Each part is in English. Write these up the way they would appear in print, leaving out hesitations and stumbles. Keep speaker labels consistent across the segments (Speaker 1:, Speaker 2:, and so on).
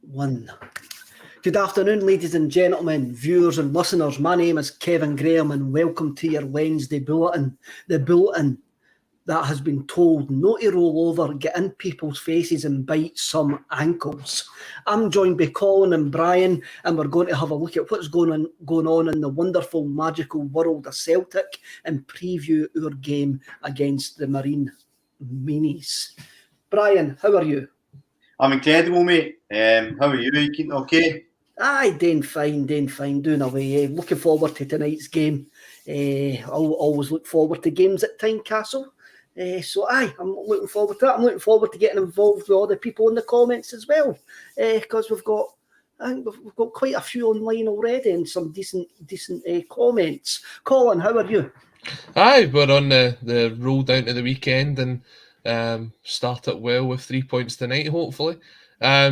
Speaker 1: 1. Good afternoon, ladies and gentlemen, viewers and listeners. My name is Kevin Graham and welcome to your Wednesday Bulletin. The Bulletin that has been told not to roll over, get in people's faces and bite some ankles. I'm joined by Colin and Brian, and we're going to have a look at what's going on in the wonderful, magical world of Celtic and preview our game against the Marine Meanies. Brian, how are you?
Speaker 2: I'm incredible, mate. How are you? You keeping okay?
Speaker 1: Aye, doing fine, doing away. Looking forward to tonight's game. I'll always look forward to games at Tynecastle. I'm looking forward to that. I'm looking forward to getting involved with all the people in the comments as well, because we've got quite a few online already and some decent comments. Colin, how are you?
Speaker 3: Aye, we're on the roll down to the weekend and start it well with 3 points tonight, hopefully.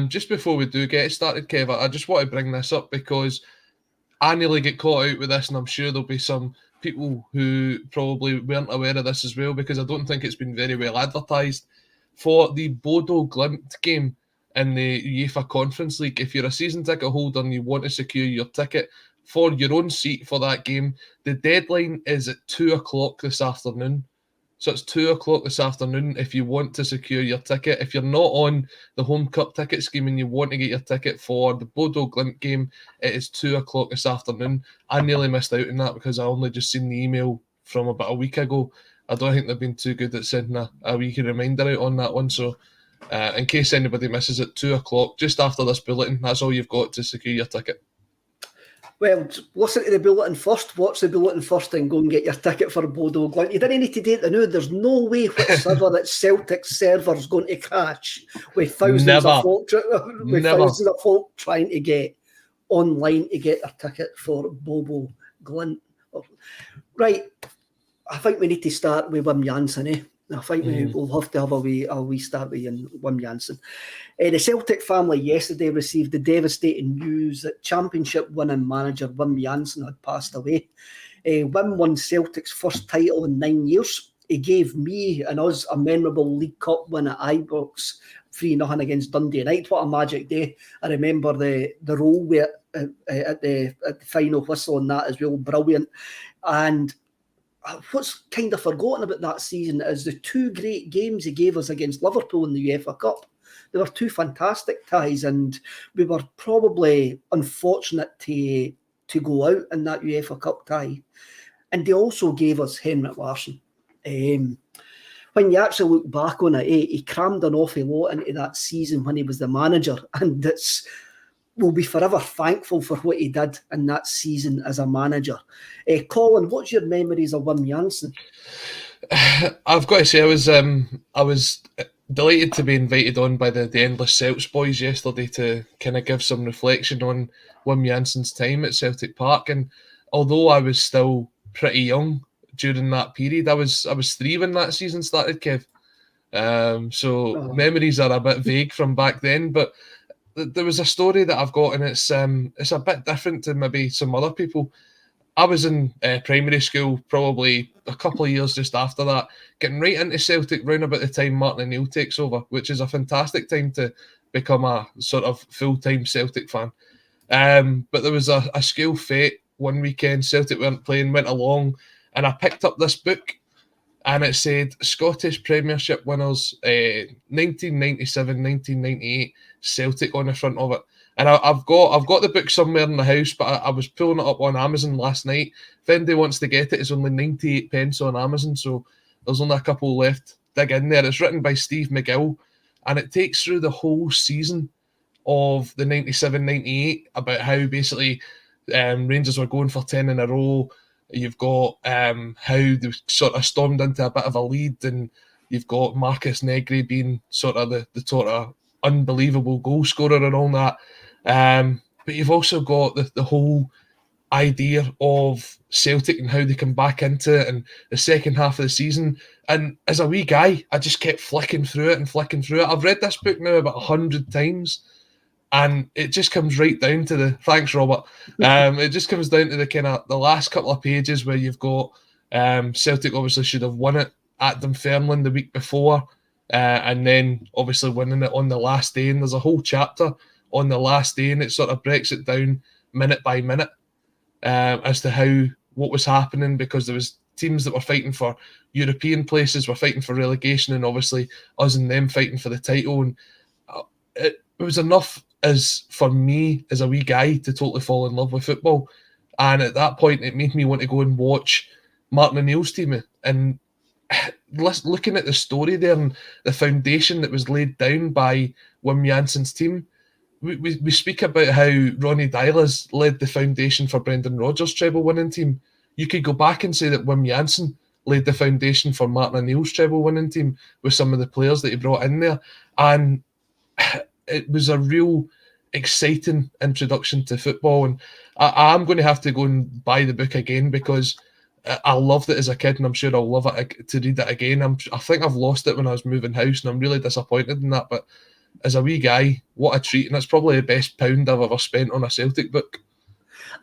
Speaker 3: Just before we do get started, Kev, I just want to bring this up because I nearly get caught out with this, and I'm sure there'll be some people who probably weren't aware of this as well, because I don't think it's been very well advertised. For the Bodo Glimt game in the UEFA Conference League, if you're a season ticket holder and you want to secure your ticket for your own seat for that game, the deadline is at 2 o'clock this afternoon. So it's 2 o'clock this afternoon if you want to secure your ticket. If you're not on the Home Cup ticket scheme and you want to get your ticket for the Bodo Glimt game, it is 2 o'clock this afternoon. I nearly missed out on that because I only just seen the email from about a week ago. I don't think they've been too good at sending a weekly reminder out on that one. So in case anybody misses it, 2 o'clock, just after this bulletin, that's all you've got to secure your ticket.
Speaker 1: Well, listen to the bulletin first, watch the bulletin first and go and get your ticket for Bodo Glimt. You didn't need to do it now. There's no way whatsoever that Celtic's server's going to crash with thousands of folk trying to get online to get their ticket for Bodo Glimt. Right, I think we need to start with Wim Jansen, I think we'll have to have a wee start with Wim Jansen. The Celtic family yesterday received the devastating news that Championship winning manager Wim Jansen had passed away. Wim won Celtic's first title in 9 years. He gave me and us a memorable League Cup win at Ibrox, 3-0 against Dundee United. What a magic day. I remember the role where, at the final whistle on that as well. Brilliant. And what's kind of forgotten about that season is the two great games he gave us against Liverpool in the UEFA Cup. They were two fantastic ties, and we were probably unfortunate to go out in that UEFA Cup tie. And they also gave us Henrik Larsson. When you actually look back on it, he crammed an awful lot into that season when he was the manager, and we'll be forever thankful for what he did in that season as a manager. Colin, what's your memories of Wim Jansen?
Speaker 3: I've got to say, I was delighted to be invited on by the Endless Celts boys yesterday to kind of give some reflection on Wim Jansen's time at Celtic Park. And although I was still pretty young during that period, I was 3 when that season started, Kev. Memories are a bit vague from back then, but there was a story that I've got, and it's a bit different to maybe some other people. I was in primary school, probably a couple of years just after that, getting right into Celtic round about the time Martin O'Neill takes over, which is a fantastic time to become a sort of full-time Celtic fan. But there was a school fete one weekend, Celtic weren't playing, went along, and I picked up this book, and it said Scottish Premiership winners 1997, 1998, Celtic on the front of it. And I've got the book somewhere in the house, but I was pulling it up on Amazon last night. If anybody wants to get it, it's only 98 pence on Amazon, so there's only a couple left. Dig in there. It's written by Steve McGill, and it takes through the whole season of the 97-98 about how basically Rangers were going for 10 in a row. You've got how they sort of stormed into a bit of a lead, and you've got Marcus Negri being sort of the sort of unbelievable goal scorer and all that. But you've also got the whole idea of Celtic and how they come back into it and the second half of the season. And as a wee guy, I just kept flicking through it. I've read this book now about 100 times. And it just comes right down to thanks, Robert. It just comes down to the kind of the last couple of pages where you've got Celtic obviously should have won it at Dunfermline the week before, and then obviously winning it on the last day. And there's a whole chapter on the last day, and it sort of breaks it down minute by minute as to what was happening, because there was teams that were fighting for European places, were fighting for relegation, and obviously us and them fighting for the title. And it was enough for me as a wee guy to totally fall in love with football. And at that point, it made me want to go and watch Martin O'Neill's team. And looking at the story there and the foundation that was laid down by Wim Jansen's team, we speak about how Ronnie Dylas led the foundation for Brendan Rodgers' treble-winning team. You could go back and say that Wim Jansen laid the foundation for Martin O'Neill's treble-winning team with some of the players that he brought in there. And it was a real exciting introduction to football. And I'm going to have to go and buy the book again, because I loved it as a kid, and I'm sure I'll love it to read it again. I think I've lost it when I was moving house, and I'm really disappointed in that. But as a wee guy, what a treat. And it's probably the best £1 I've ever spent on a Celtic book.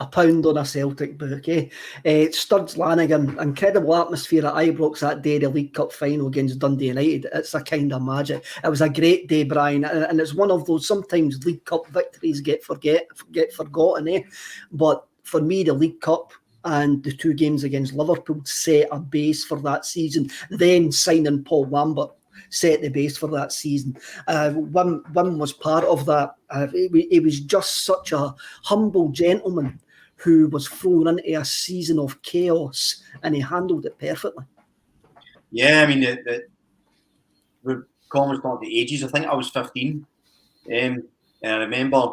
Speaker 1: £1 on a Celtic book, eh? Sturds Lanigan, incredible atmosphere at Ibrox that day, the League Cup final against Dundee United. It's a kind of magic. It was a great day, Brian, and it's one of those, sometimes League Cup victories get forgotten, eh? But for me, the League Cup and the 2 games against Liverpool set a base for that season. Then signing Paul Lambert set the base for that season. Wim was part of that. He was just such a humble gentleman who was thrown into a season of chaos, and he handled it perfectly.
Speaker 2: Yeah, I mean, we're talking about the ages. I think I was 15, and I remember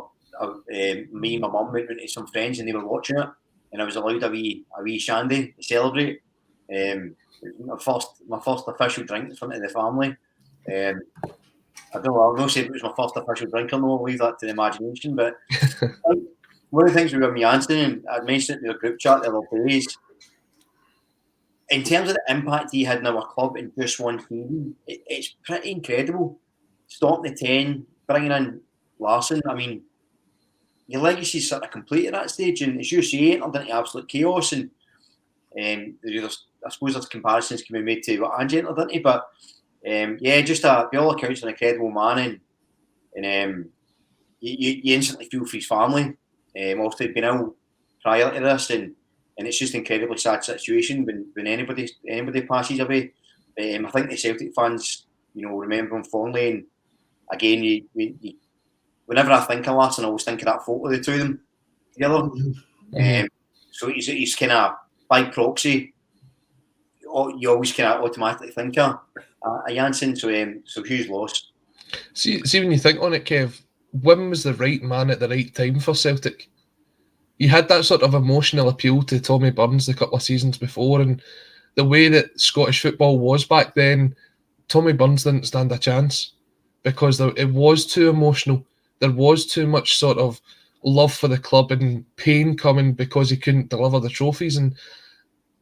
Speaker 2: me and my mum went to some friends, and they were watching it, and I was allowed a wee shandy to celebrate. My first official drink in front of the family. I don't know, I'll not say it was my first official drink or no, I'll leave that to the imagination. But one of the things with Wim Jansen, and I mentioned it in the group chat the other days, in terms of the impact he had in our club in just one season, it's pretty incredible. Stopping the 10, bringing in Larsson, I mean, your legacy's sort of complete at that stage, and as you say, entered into absolute chaos. And I suppose there's comparisons can be made to what Ange entered into, but just by all accounts, an incredible man, and you instantly feel for his family. Also, he'd been ill prior to this, and it's just an incredibly sad situation when anybody passes away. I think the Celtic fans, remember him fondly. And again, whenever I think of Larsson, I always think of that photo of the two of them together. Mm-hmm. So he's kind of by proxy. You always kind of automatically think of Jansen, so huge loss.
Speaker 3: See when you think on it, Kev, Wim was the right man at the right time for Celtic. He had that sort of emotional appeal to Tommy Burns a couple of seasons before, and the way that Scottish football was back then, Tommy Burns didn't stand a chance, because it was too emotional. There was too much sort of love for the club and pain coming because he couldn't deliver the trophies. And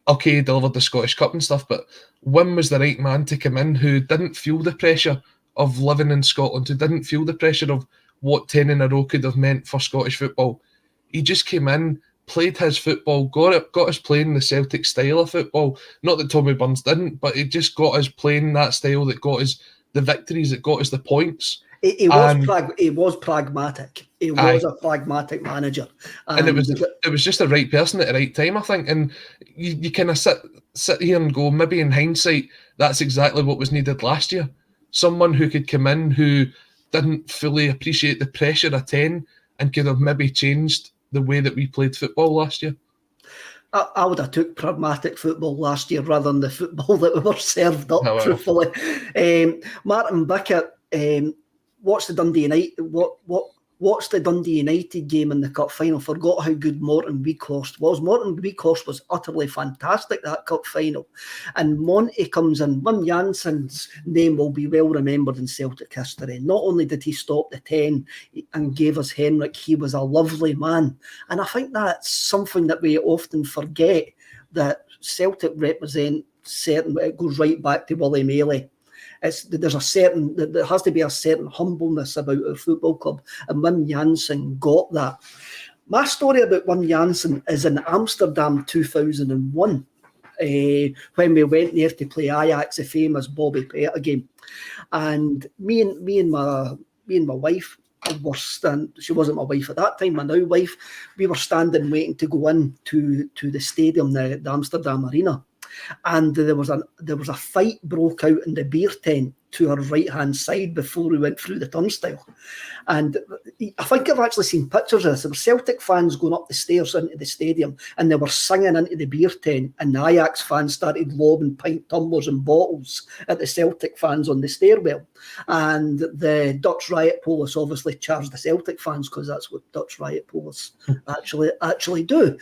Speaker 3: okay, he delivered the Scottish Cup and stuff, but Wim was the right man to come in, who didn't feel the pressure of living in Scotland, who didn't feel the pressure of what 10 in a row could have meant for Scottish football. He just came in, played his football, got us playing the Celtic style of football. Not that Tommy Burns didn't, but he just got us playing that style that got us the victories, that got us the points.
Speaker 1: He was pragmatic. He was a pragmatic manager,
Speaker 3: and it was just the right person at the right time, I think. And you kind of sit here and go, maybe in hindsight, that's exactly what was needed last year. Someone who could come in who didn't fully appreciate the pressure of 10 and could have maybe changed the way that we played football last year.
Speaker 1: I would have took pragmatic football last year rather than the football that we were served up, truthfully. Martin Bickett, watched the Dundee United game in the cup final. Forgot how good Morton Weghorst was. Morton Weghorst was utterly fantastic that cup final. And Monty comes in. Wim Jansen's name will be well remembered in Celtic history. Not only did he stop the 10 and gave us Henrik, he was a lovely man. And I think that's something that we often forget, that Celtic represent certain. It goes right back to Willie Maley. There has to be a certain humbleness about a football club, and Wim Jansen got that. My story about Wim Jansen is in Amsterdam 2001, when we went there to play Ajax, the famous Bobby Petter game, and me and my wife she wasn't my wife at that time, my now wife, we were standing waiting to go in to the stadium, the Amsterdam Arena. And there was a fight broke out in the beer tent to our right hand side before we went through the turnstile. And I think I've actually seen pictures of this. There were Celtic fans going up the stairs into the stadium and they were singing into the beer tent, and the Ajax fans started lobbing pint tumblers and bottles at the Celtic fans on the stairwell. And the Dutch riot police obviously charged the Celtic fans, because that's what Dutch riot police actually do.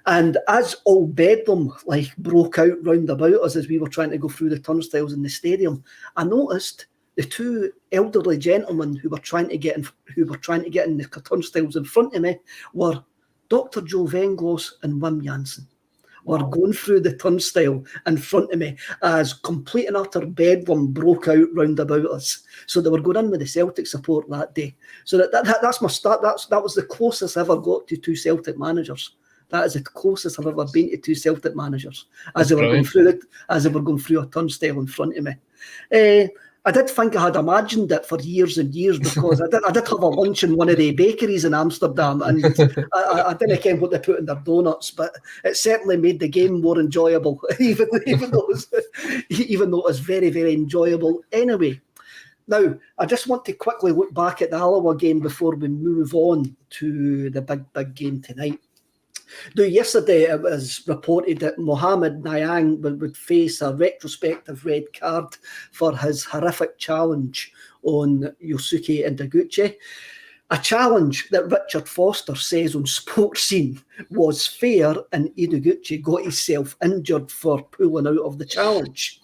Speaker 1: And as all bedlam broke out round about us as we were trying to go through the turnstiles in the stadium, I noticed the two elderly gentlemen who were trying to get in the turnstiles in front of me were Dr. Joe Venglos and Wim Jansen. Were going through the turnstile in front of me as complete and utter bedlam broke out round about us. So they were going in with the Celtic support that day. So that's my start. That was the closest I ever got to two Celtic managers. That is the closest I've ever been to two Celtic managers as they were going through a turnstile in front of me. I did think I had imagined it for years and years, because I did have a lunch in one of the bakeries in Amsterdam, and I didn't care what they put in their donuts, but it certainly made the game more enjoyable, even though it was very, very enjoyable anyway. Now, I just want to quickly look back at the Alloa game before we move on to the big game tonight. Now, yesterday it was reported that Mohamed Nyang would face a retrospective red card for his horrific challenge on Yosuke Ideguchi. A challenge that Richard Foster says on Sports Scene was fair, and Ideguchi got himself injured for pulling out of the challenge.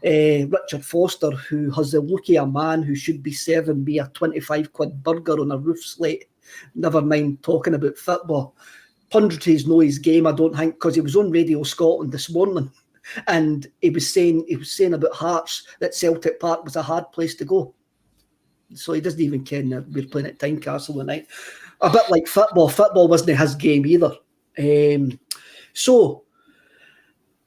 Speaker 1: Richard Foster, who has the look of a man who should be serving me a 25 quid burger on a roof slate, never mind talking about football. Punditries know his game, I don't think, because he was on Radio Scotland this morning, and he was saying about Hearts that Celtic Park was a hard place to go. So he doesn't even care that we're playing at Tynecastle tonight. A bit like football. Football wasn't his game either. So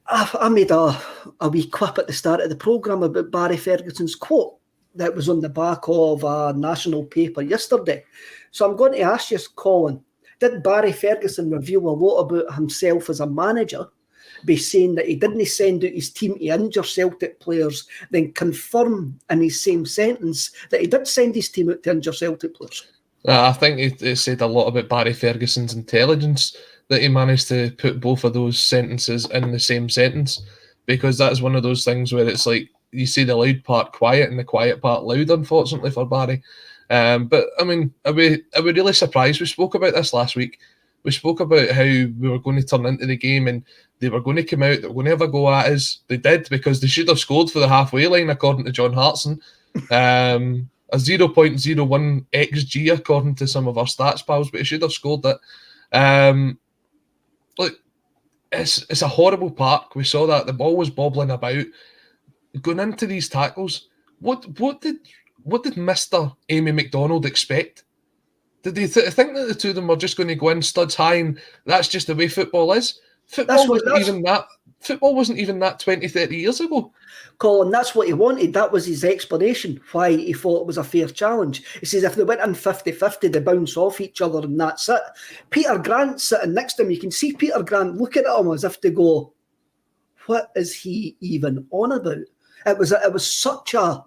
Speaker 1: I made a wee quip at the start of the programme about Barry Ferguson's quote that was on the back of a national paper yesterday. So I'm going to ask you, Colin, did Barry Ferguson reveal a lot about himself as a manager by saying that he didn't send out his team to injure Celtic players, then confirm in his same sentence that he did send his team out to injure Celtic players?
Speaker 3: I think it said a lot about Barry Ferguson's intelligence that he managed to put both of those sentences in the same sentence, because that's one of those things where it's like you see the loud part quiet and the quiet part loud, unfortunately for Barry. But I mean, are we really surprised? We spoke about this last week. We spoke about how we were going to turn into the game and they were going to come out, they were going to have a go at us. They did, because they should have scored for the halfway line, according to John Hartson. A 0.01 XG, according to some of our stats pals, but he should have scored that. Look, it's a horrible park. We saw that. The ball was bobbling about. Going into these tackles, what did Mr. Amy McDonald expect? Did they think that the two of them were just going to go in studs high and that's just the way football is? Football wasn't even that 20, 30 years ago.
Speaker 1: Colin, that's what he wanted. That was his explanation why he thought it was a fair challenge. He says if they went in 50-50, they bounce off each other and that's it. Peter Grant sitting next to him, you can see Peter Grant looking at him as if to go, what is he even on about? It was such a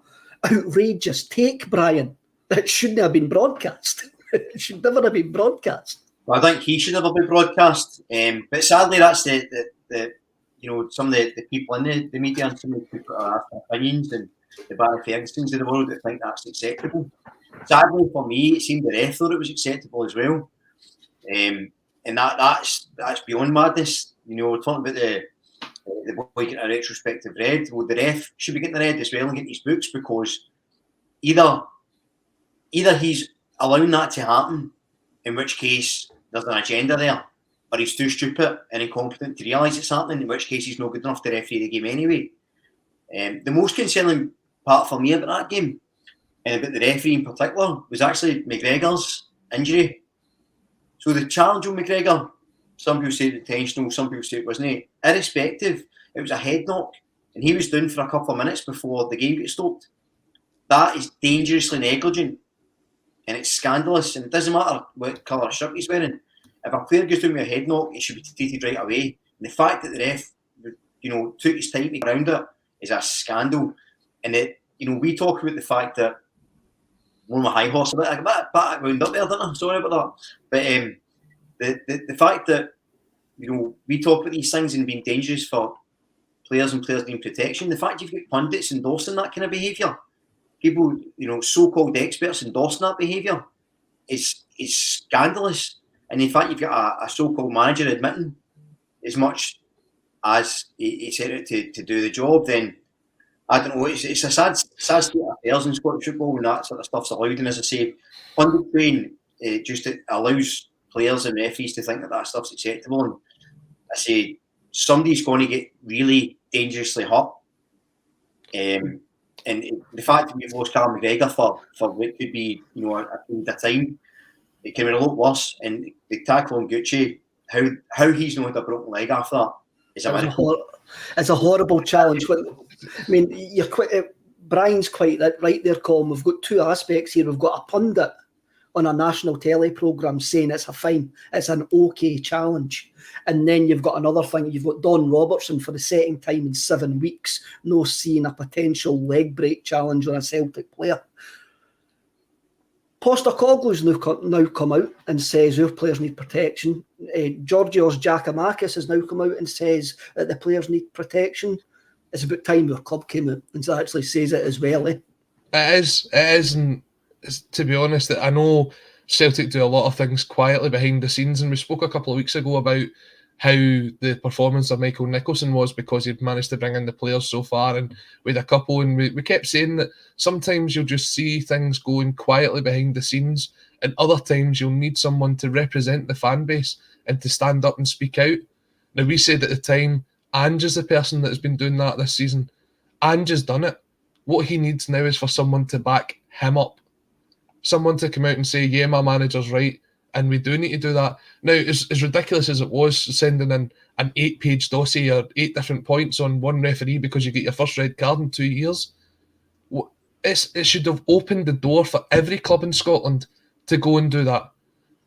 Speaker 1: outrageous take, Brian, that it shouldn't have been broadcast. It should never have been broadcast.
Speaker 2: Well, I think he should never be broadcast. But sadly, that's the some of the people in the media and some of the people that have opinions, and the Barry Fergusons of the world that think that's acceptable. Sadly for me, it seemed the ref thought it was acceptable as well. And that's beyond madness. We're talking about the boy getting a retrospective red. Well, the ref should be getting the red as well and getting his books, because either he's allowing that to happen, in which case there's an agenda there, or he's too stupid and incompetent to realise it's happening, in which case he's not good enough to referee the game anyway. The most concerning part for me about that game, and about the referee in particular, was actually McGregor's injury. So the challenge on McGregor, some people say it was intentional, some people say it wasn't. Irrespective, it was a head knock, and he was down for a couple of minutes before the game got stopped. That is dangerously negligent. and it's scandalous, and it doesn't matter what colour shirt he's wearing. If a player goes down with a head knock, it should be treated right away. And the fact that the ref, took his time to get around it is a scandal. And we talk about the fact that one of my high horse a bit background up there, don't I? Sorry about that. But the fact that we talk about these things and being dangerous for players and players needing protection. The fact you've got pundits endorsing that kind of behaviour, people, so-called experts endorsing that behaviour, is scandalous. And in fact, you've got a so-called manager admitting as much as he set out to do the job. Then I don't know. It's a sad state of affairs in Scottish football when that sort of stuff's allowed. And as I say, punditry just allows players and referees to think that stuff's acceptable. And I say somebody's going to get really dangerously hurt. And the fact that we've lost Callum McGregor for what could be a period of time, it can be a lot worse. And the tackle on Gucci, how he's not had a broken leg after that is a miracle.
Speaker 1: It's a horrible challenge. I mean, Brian's quite right there, Colin. We've got two aspects here. We've got a pundit on a national telly programme saying it's a fine, it's an okay challenge. And then you've got another thing, you've got Don Robertson for the second time in 7 weeks, no seeing a potential leg break challenge on a Celtic player. Postacoglu's now come out and says our players need protection. Georgios Giacomakis has now come out and says that the players need protection. It's about time our club came out and actually says it as well. It
Speaker 3: is, and to be honest, I know Celtic do a lot of things quietly behind the scenes, and we spoke a couple of weeks ago about how the performance of Michael Nicholson was because he'd managed to bring in the players so far, and with a couple, and we kept saying that sometimes you'll just see things going quietly behind the scenes, and other times you'll need someone to represent the fan base and to stand up and speak out. Now, we said at the time, Ange is the person that has been doing that this season. Ange has done it. What he needs now is for someone to back him up. Someone to come out and say, yeah, my manager's right, and we do need to do that. Now, as ridiculous as it was sending in an 8-page dossier or 8 different points on one referee because you get your first red card in 2 years, it should have opened the door for every club in Scotland to go and do that,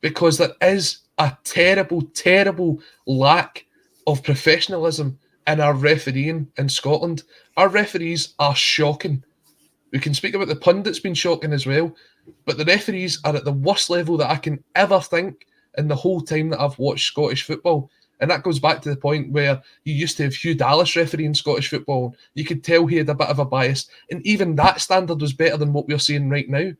Speaker 3: because there is a terrible, terrible lack of professionalism in our refereeing in Scotland. Our referees are shocking. We can speak about the pundits being shocking as well, but the referees are at the worst level that I can ever think in the whole time that I've watched Scottish football. And that goes back to the point where you used to have Hugh Dallas refereeing Scottish football. You could tell he had a bit of a bias, and even that standard was better than what we're seeing right now.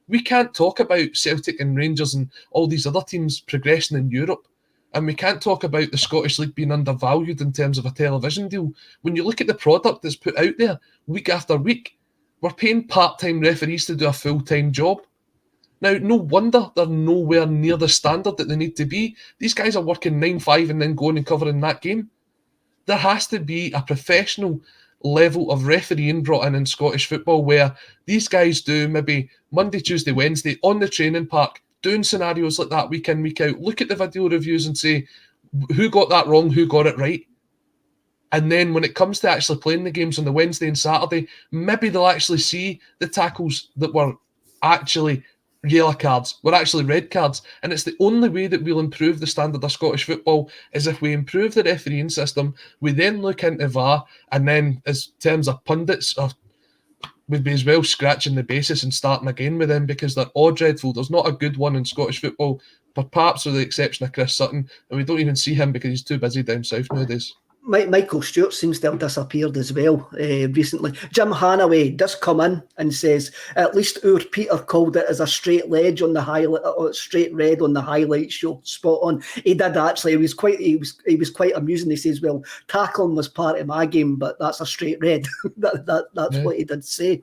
Speaker 3: We can't talk about Celtic and Rangers and all these other teams progressing in Europe, and we can't talk about the Scottish League being undervalued in terms of a television deal. When you look at the product that's put out there week after week, we're paying part-time referees to do a full-time job. Now, no wonder they're nowhere near the standard that they need to be. These guys are working 9-5 and then going and covering that game. There has to be a professional level of refereeing brought in Scottish football where these guys do maybe Monday, Tuesday, Wednesday on the training park, doing scenarios like that week in, week out, look at the video reviews and say, who got that wrong, who got it right? And then when it comes to actually playing the games on the Wednesday and Saturday, maybe they'll actually see the tackles that were actually yellow cards, were actually red cards. And it's the only way that we'll improve the standard of Scottish football is if we improve the refereeing system. We then look into VAR, and then as terms of pundits, we'd be as well scratching the basis and starting again with them because they're all dreadful. There's not a good one in Scottish football, but perhaps with the exception of Chris Sutton, and we don't even see him because he's too busy down south nowadays.
Speaker 1: Michael Stewart seems to have disappeared as well recently. Jim Hanaway does come in and says, at least our Peter called it as a straight ledge on the highlight, straight red on the highlight show. Spot on. He did actually. He was quite amusing. He says, well, tackling was part of my game, but that's a straight red. That's what he did say.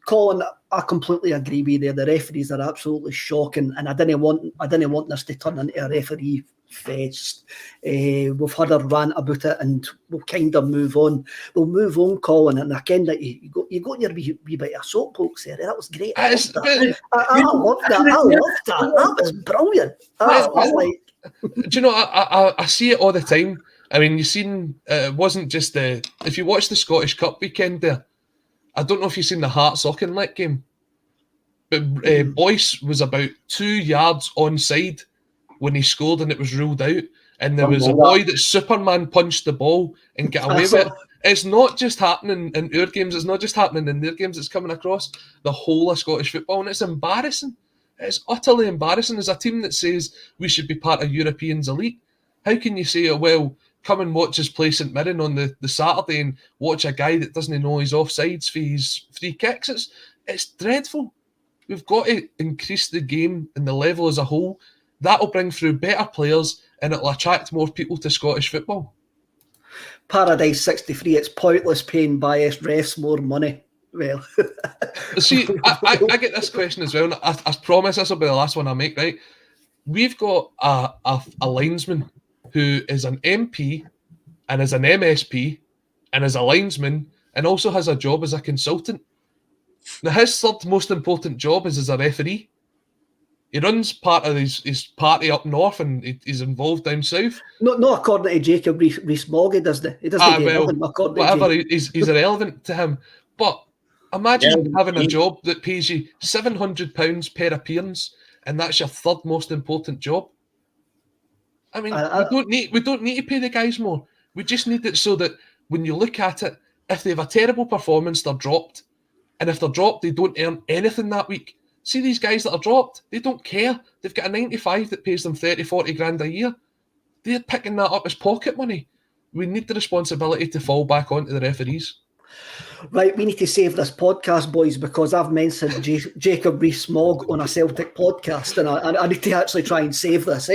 Speaker 1: Colin, I completely agree with you. The referees are absolutely shocking, and I didn't want this to turn into a referee fest. We've had a rant about it, and we'll kind of move on. We'll move on, Colin, and again that you got your wee bit of soapbox there. That was great. I loved that. I loved that. That was brilliant.
Speaker 3: Do you know? I see it all the time. I mean, you've seen. It wasn't just if you watch the Scottish Cup weekend there. I don't know if you've seen the Hearts Auchinleck game. But Boyce was about 2 yards onside when he scored and it was ruled out. And there was a boy that Superman punched the ball and got away with it. It's not just happening in our games. It's not just happening in their games. It's coming across the whole of Scottish football. And it's embarrassing. It's utterly embarrassing. As a team that says we should be part of Europeans elite, how can you say, oh, well, come and watch us play St Mirren on the Saturday and watch a guy that doesn't know his offsides for his free kicks? It's dreadful. We've got to increase the game and the level as a whole. That'll bring through better players and it'll attract more people to Scottish football.
Speaker 1: Paradise 63, it's pointless paying biased refs more money. Well,
Speaker 3: see, I get this question as well. And I promise this will be the last one I make, right? We've got a linesman who is an MP and is an MSP and is a linesman and also has a job as a consultant. Now, his third most important job is as a referee. He runs part of his party up north and he's involved down south.
Speaker 1: Not according to Jacob Rees-Mogg, he doesn't. He doesn't
Speaker 3: whatever, he's irrelevant to him. But imagine having a job that pays you £700 per appearance and that's your third most important job. I mean, we don't need to pay the guys more. We just need it so that when you look at it, if they have a terrible performance, they're dropped. And if they're dropped, they don't earn anything that week. See these guys that are dropped, they don't care. They've got a 95 that pays them 30, 40 grand a year. They're picking that up as pocket money. We need the responsibility to fall back onto the referees.
Speaker 1: Right, we need to save this podcast, boys, because I've mentioned Jacob Rees-Mogg on a Celtic podcast, and I need to actually try and save this.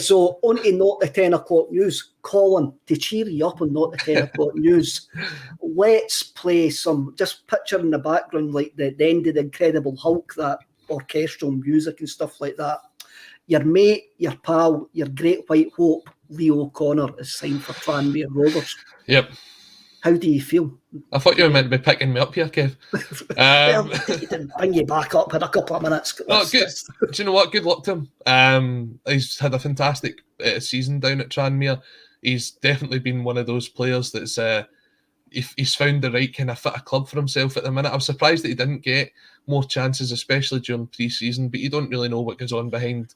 Speaker 1: So, on to Not the 10 o'clock news. Colin, to cheer you up on Not the 10 o'clock news, let's play some, just picture in the background, like the end of the Incredible Hulk, that orchestral music and stuff like that. Your mate, your pal, your great white hope, Leo O'Connor, is signed for Tranmere Rovers.
Speaker 3: Yep.
Speaker 1: How do you feel?
Speaker 3: I thought you were meant to be picking me up here, Kev.
Speaker 1: Well, he didn't bring you back up in a couple of minutes.
Speaker 3: Oh, good. Do you know what? Good luck to him. He's had a fantastic season down at Tranmere. He's definitely been one of those players that's he's found the right kind of fit of club for himself at the minute. I was surprised that he didn't get more chances, especially during pre-season, but you don't really know what goes on behind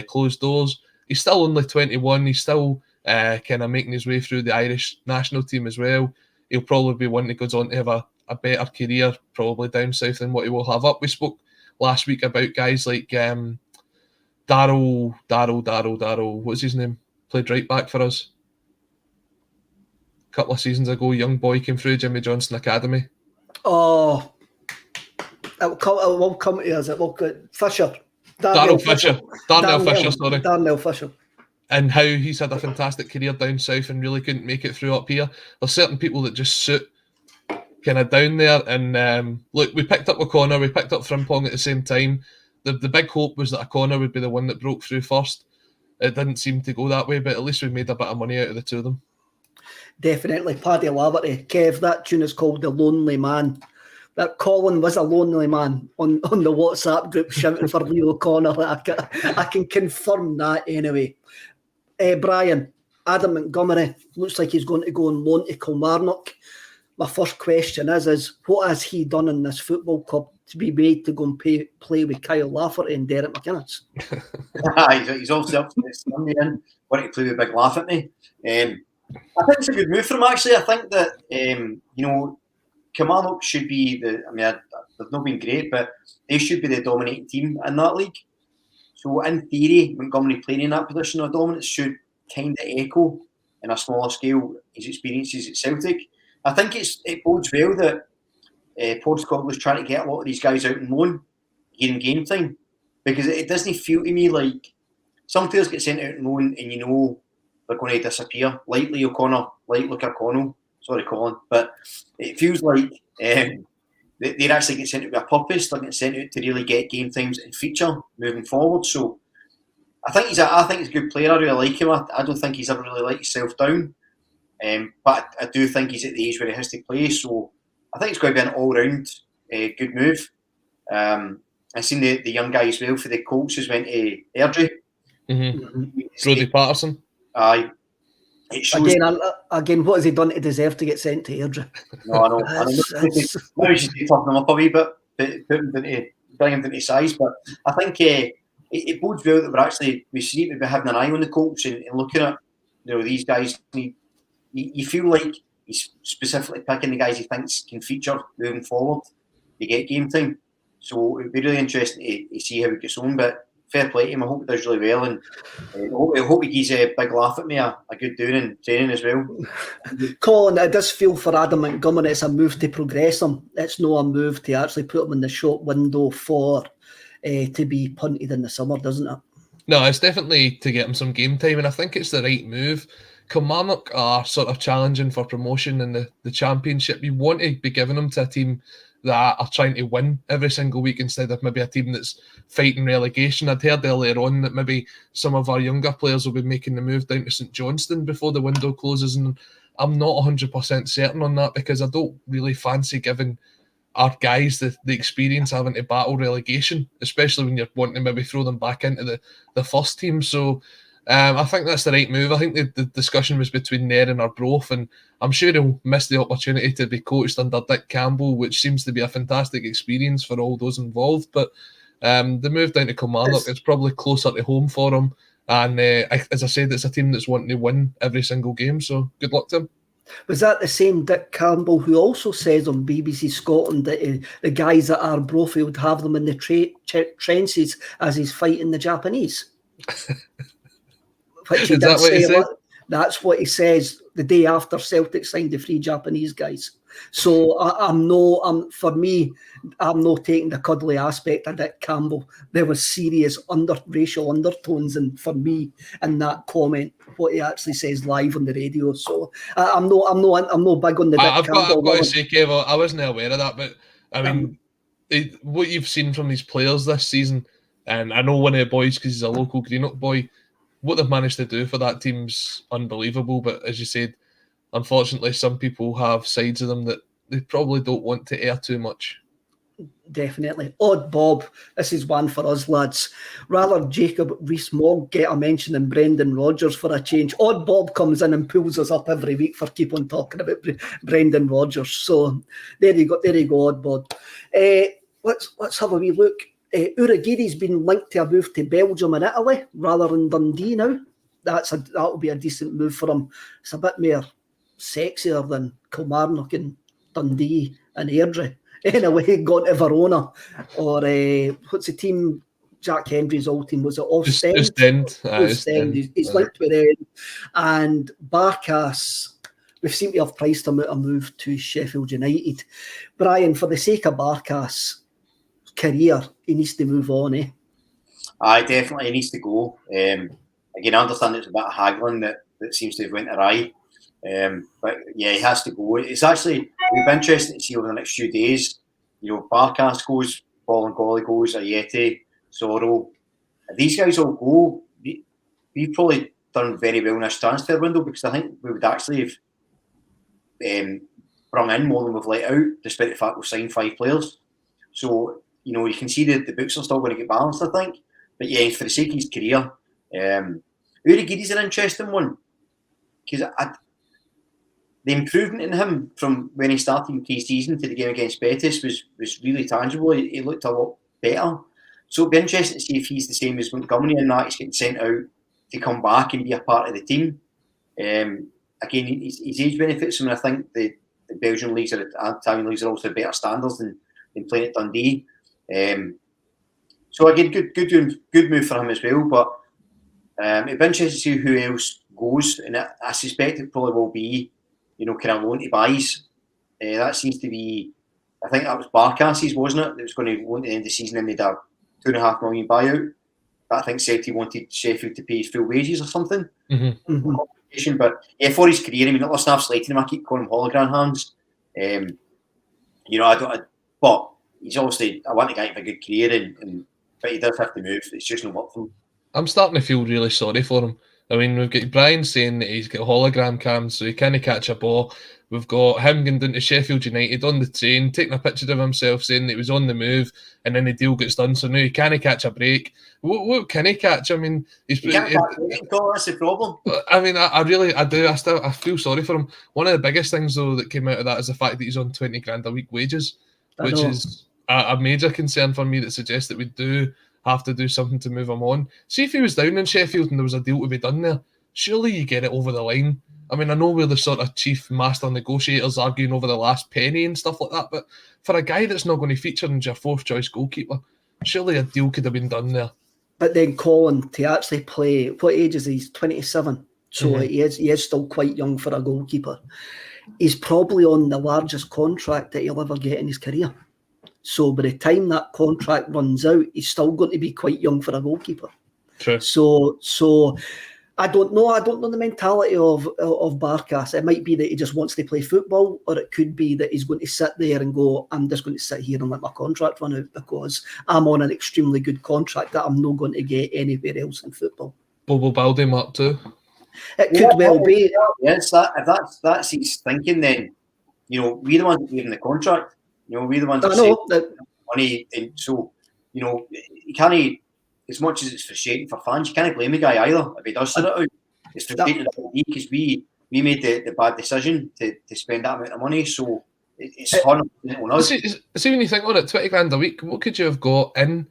Speaker 3: closed doors. He's still only 21. He's still kind of making his way through the Irish national team as well. He'll probably be one that goes on to have a better career, probably down south, than what he will have up. We spoke last week about guys like Darryl, what's his name? Played right back for us a couple of seasons ago. Young boy came through Jimmy Johnson Academy.
Speaker 1: Oh, it will come to us. It will go. Fisher.
Speaker 3: Darnell Fisher, sorry.
Speaker 1: Darnell Fisher.
Speaker 3: And how he's had a fantastic career down south and really couldn't make it through up here. There's certain people that just suit kind of down there. And look, we picked up O'Connor, we picked up Frimpong at the same time. The big hope was that O'Connor would be the one that broke through first. It didn't seem to go that way, but at least we made a bit of money out of the two of them. Definitely.
Speaker 1: Paddy Laverty. Kev, that tune is called The Lonely Man. That Colin was a lonely man on the WhatsApp group shouting for Leo O'Connor. I can confirm that anyway. Brian, Adam Montgomery looks like he's going to go on loan to Kilmarnock. My first question is what has he done in this football club to be made to go and play with Kyle Lafferty and Derek McInnes?
Speaker 2: He's obviously up to this Sunday in, wanting to play with Big Lafferty. I think it's a good move for him, actually. I think that, Kilmarnock should be they've not been great, but they should be the dominating team in that league. So in theory, Montgomery playing in that position of dominance should kind of echo in a smaller scale his experiences at Celtic. I think it bodes well that Podskog was trying to get a lot of these guys out on loan here in game time, because it doesn't feel to me like some players get sent out on loan and they're going to disappear. Like Leo O'Connor, like Luke O'Connell. Sorry, Colin, but it feels like they actually get sent out with a purpose. They're getting sent out to really get game times and feature moving forward. So I think he's a good player. I really like him. I don't think he's ever really let himself down, but I do think he's at the age where he has to play. So I think it's going to be an all-round good move. I've seen the young guy as well for the Colts who's went to Airdrie.
Speaker 3: Mm-hmm. Brody Patterson.
Speaker 2: Aye.
Speaker 1: Again, what has he done to deserve to get sent to Airdrie?
Speaker 2: No, I know. Maybe we should toughen him up a wee bit, put him into bring him down to size. But I think it bodes well that we seem to be having an eye on the coach and looking at these guys. You feel like he's specifically picking the guys he thinks can feature moving forward to get game time. So it'd be really interesting to see how he gets on. But fair play to him. I hope he does really well, and I hope he gives a big laugh at me, a good doing in training as well.
Speaker 1: Colin, it does feel for Adam Montgomery it's a move to progress him. It's not a move to actually put him in the shop window for to be punted in the summer, doesn't it?
Speaker 3: No, it's definitely to get him some game time, and I think it's the right move. Kilmarnock are sort of challenging for promotion in the Championship. You want to be giving them to a team that are trying to win every single week instead of maybe a team that's fighting relegation. I'd heard earlier on that maybe some of our younger players will be making the move down to St Johnstone before the window closes, and I'm not 100% certain on that because I don't really fancy giving our guys the experience having to battle relegation, especially when you're wanting to maybe throw them back into the first team. So I think that's the right move. I think the discussion was between Nair and Arbroath, and I'm sure he'll miss the opportunity to be coached under Dick Campbell, which seems to be a fantastic experience for all those involved. But the move down to Kilmarnock is probably closer to home for him. And as I said, it's a team that's wanting to win every single game. So good luck to him.
Speaker 1: Was that the same Dick Campbell who also says on BBC Scotland that the guys at Arbroath would have them in the trenches as he's fighting the Japanese? Which he did say. That's what he says the day after Celtic signed the 3 Japanese guys. So I'm not taking the cuddly aspect of Dick Campbell. There was serious racial undertones, and for me, in that comment, what he actually says live on the radio. So I'm not big on the Dick Campbell.
Speaker 3: I've got to say, Kev, I wasn't aware of that, but I mean, what you've seen from these players this season, and I know one of the boys because he's a local Greenock boy. What they've managed to do for that team's unbelievable, but as you said, unfortunately, some people have sides of them that they probably don't want to air too much.
Speaker 1: Definitely. Odd Bob, this is one for us lads. Rather Jacob Rees-Mogg get a mention than Brendan Rodgers for a change. Odd Bob comes in and pulls us up every week for keep on talking about Brendan Rodgers. So there you go, Odd Bob. Let's have a wee look. Uragiri's been linked to a move to Belgium and Italy rather than Dundee now. That'll be a decent move for him. It's a bit more sexier than Kilmarnock and Dundee and Airdrie. Anyway, gone to Verona. Or what's the team Jack Hendry's old team? Was it Ostend? Ostend. He's linked with them. And Barkas, we seem to have priced him out a move to Sheffield United. Brian, for the sake of Barkas' career, he needs to move on, eh?
Speaker 2: Aye, definitely he needs to go. Again, I understand it's a bit of haggling that seems to have went awry. But yeah, he has to go. It's actually, it'll be interesting to see over the next few days. Barkas goes, Bolingoli goes, Ayete, Soro. If these guys all go, we've probably done very well in this transfer window because I think we would actually have brought in more than we've let out, despite the fact we've signed 5 players. So, you can see the books are still going to get balanced, I think. But yeah, for the sake of his career, Uragiri's an interesting one. Because the improvement in him from when he started in pre-season to the game against Betis was really tangible. He looked a lot better. So it'd be interesting to see if he's the same as Montgomery and that he's getting sent out to come back and be a part of the team. Again, his age benefits him, and I think the Belgian leagues or the Italian leagues are also better standards than playing at Dundee. So again, good move for him as well. But it'd be interesting to see who else goes, and I suspect it probably will be, kind of loan to buys. That seems to be, I think that was Barkas's, wasn't it? It was going to loan to the end of the season and made a £2.5 million buyout. But I think said he wanted Sheffield to pay his full wages or something.
Speaker 1: Mm-hmm. Mm-hmm.
Speaker 2: But yeah, for his career, listen, I've slated him. I keep calling him hologram hands. But he's obviously, I want the guy to have a good career, but he does have to move. It's just not work for him. I'm
Speaker 3: starting to feel really sorry for him. I mean, we've got Brian saying that he's got hologram cams, so he can't catch a ball. We've got him going down to Sheffield United on the train, taking a picture of himself saying that he was on the move, and then the deal gets done, so now he can't catch a break. What can he catch? I mean,
Speaker 2: he can't catch a goal, that's the problem.
Speaker 3: I mean, I feel sorry for him. One of the biggest things, though, that came out of that is the fact that he's on 20 grand a week wages, which is a major concern for me that suggests that we do have to do something to move him on. See if he was down in Sheffield and there was a deal to be done there, surely you get it over the line. I mean, I know we're the sort of chief master negotiators arguing over the last penny and stuff like that, but for a guy that's not going to feature as your fourth choice goalkeeper, surely a deal could have been done there.
Speaker 1: But then Colin, to actually play, what age is he? He's 27. So he is still quite young for a goalkeeper. He's probably on the largest contract that he'll ever get in his career. So by the time that contract runs out, he's still going to be quite young for a goalkeeper.
Speaker 3: True.
Speaker 1: So I don't know. I don't know the mentality of Barkas. It might be that he just wants to play football, or it could be that he's going to sit there and go, I'm just going to sit here and let my contract run out because I'm on an extremely good contract that I'm not going to get anywhere else in football.
Speaker 3: Bobo build him up too.
Speaker 1: It could well be.
Speaker 2: Yes, if that's his thinking, then we're the ones that gave him the contract. We're the ones that saved money, and so you can't. As much as it's frustrating for fans, you can't blame the guy either if he does sit it out. It's frustrating because we made the bad decision to spend that amount of money, so it's hard on us.
Speaker 3: See, when you think on it, 20 grand a week, what could you have got in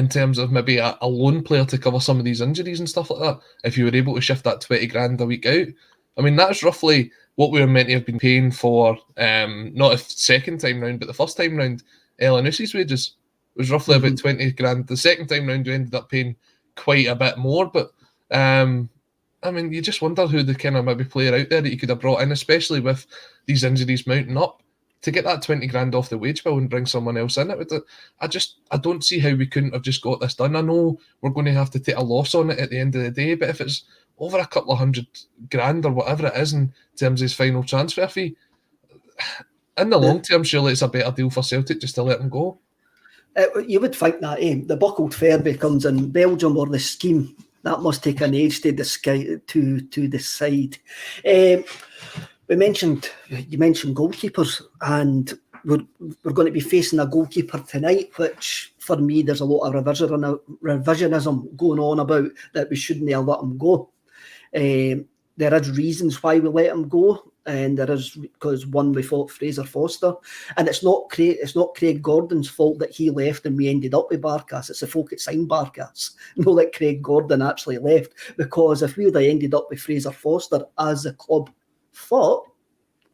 Speaker 3: terms of maybe a loan player to cover some of these injuries and stuff like that, if you were able to shift that 20 grand a week out? I mean, that's roughly what we were meant to have been paying for, not a second time round, but the first time round, Elyounousse's wages was roughly about 20 grand. The second time round, we ended up paying quite a bit more, but I mean, you just wonder who the kind of maybe player out there that you could have brought in, especially with these injuries mounting up, to get that 20 grand off the wage bill and bring someone else in. I don't see how we couldn't have just got this done. I know we're going to have to take a loss on it at the end of the day, but if it's over a couple of $100,000 or whatever it is in terms of his final transfer fee, in the long term, surely it's a better deal for Celtic just to let him go.
Speaker 1: You would think that, the buckled Fairby comes in Belgium, or the scheme that must take an age to decide. You mentioned goalkeepers, and we're going to be facing a goalkeeper tonight, which for me there's a lot of revisionism going on about that we shouldn't have let him go. There is reasons why we let him go, and there is because one, we fought Fraser Foster, and it's not Craig Gordon's fault that he left and we ended up with Barkas. It's the folk that signed Barkas, not that Craig Gordon actually left, because if we would have ended up with Fraser Foster as the club thought,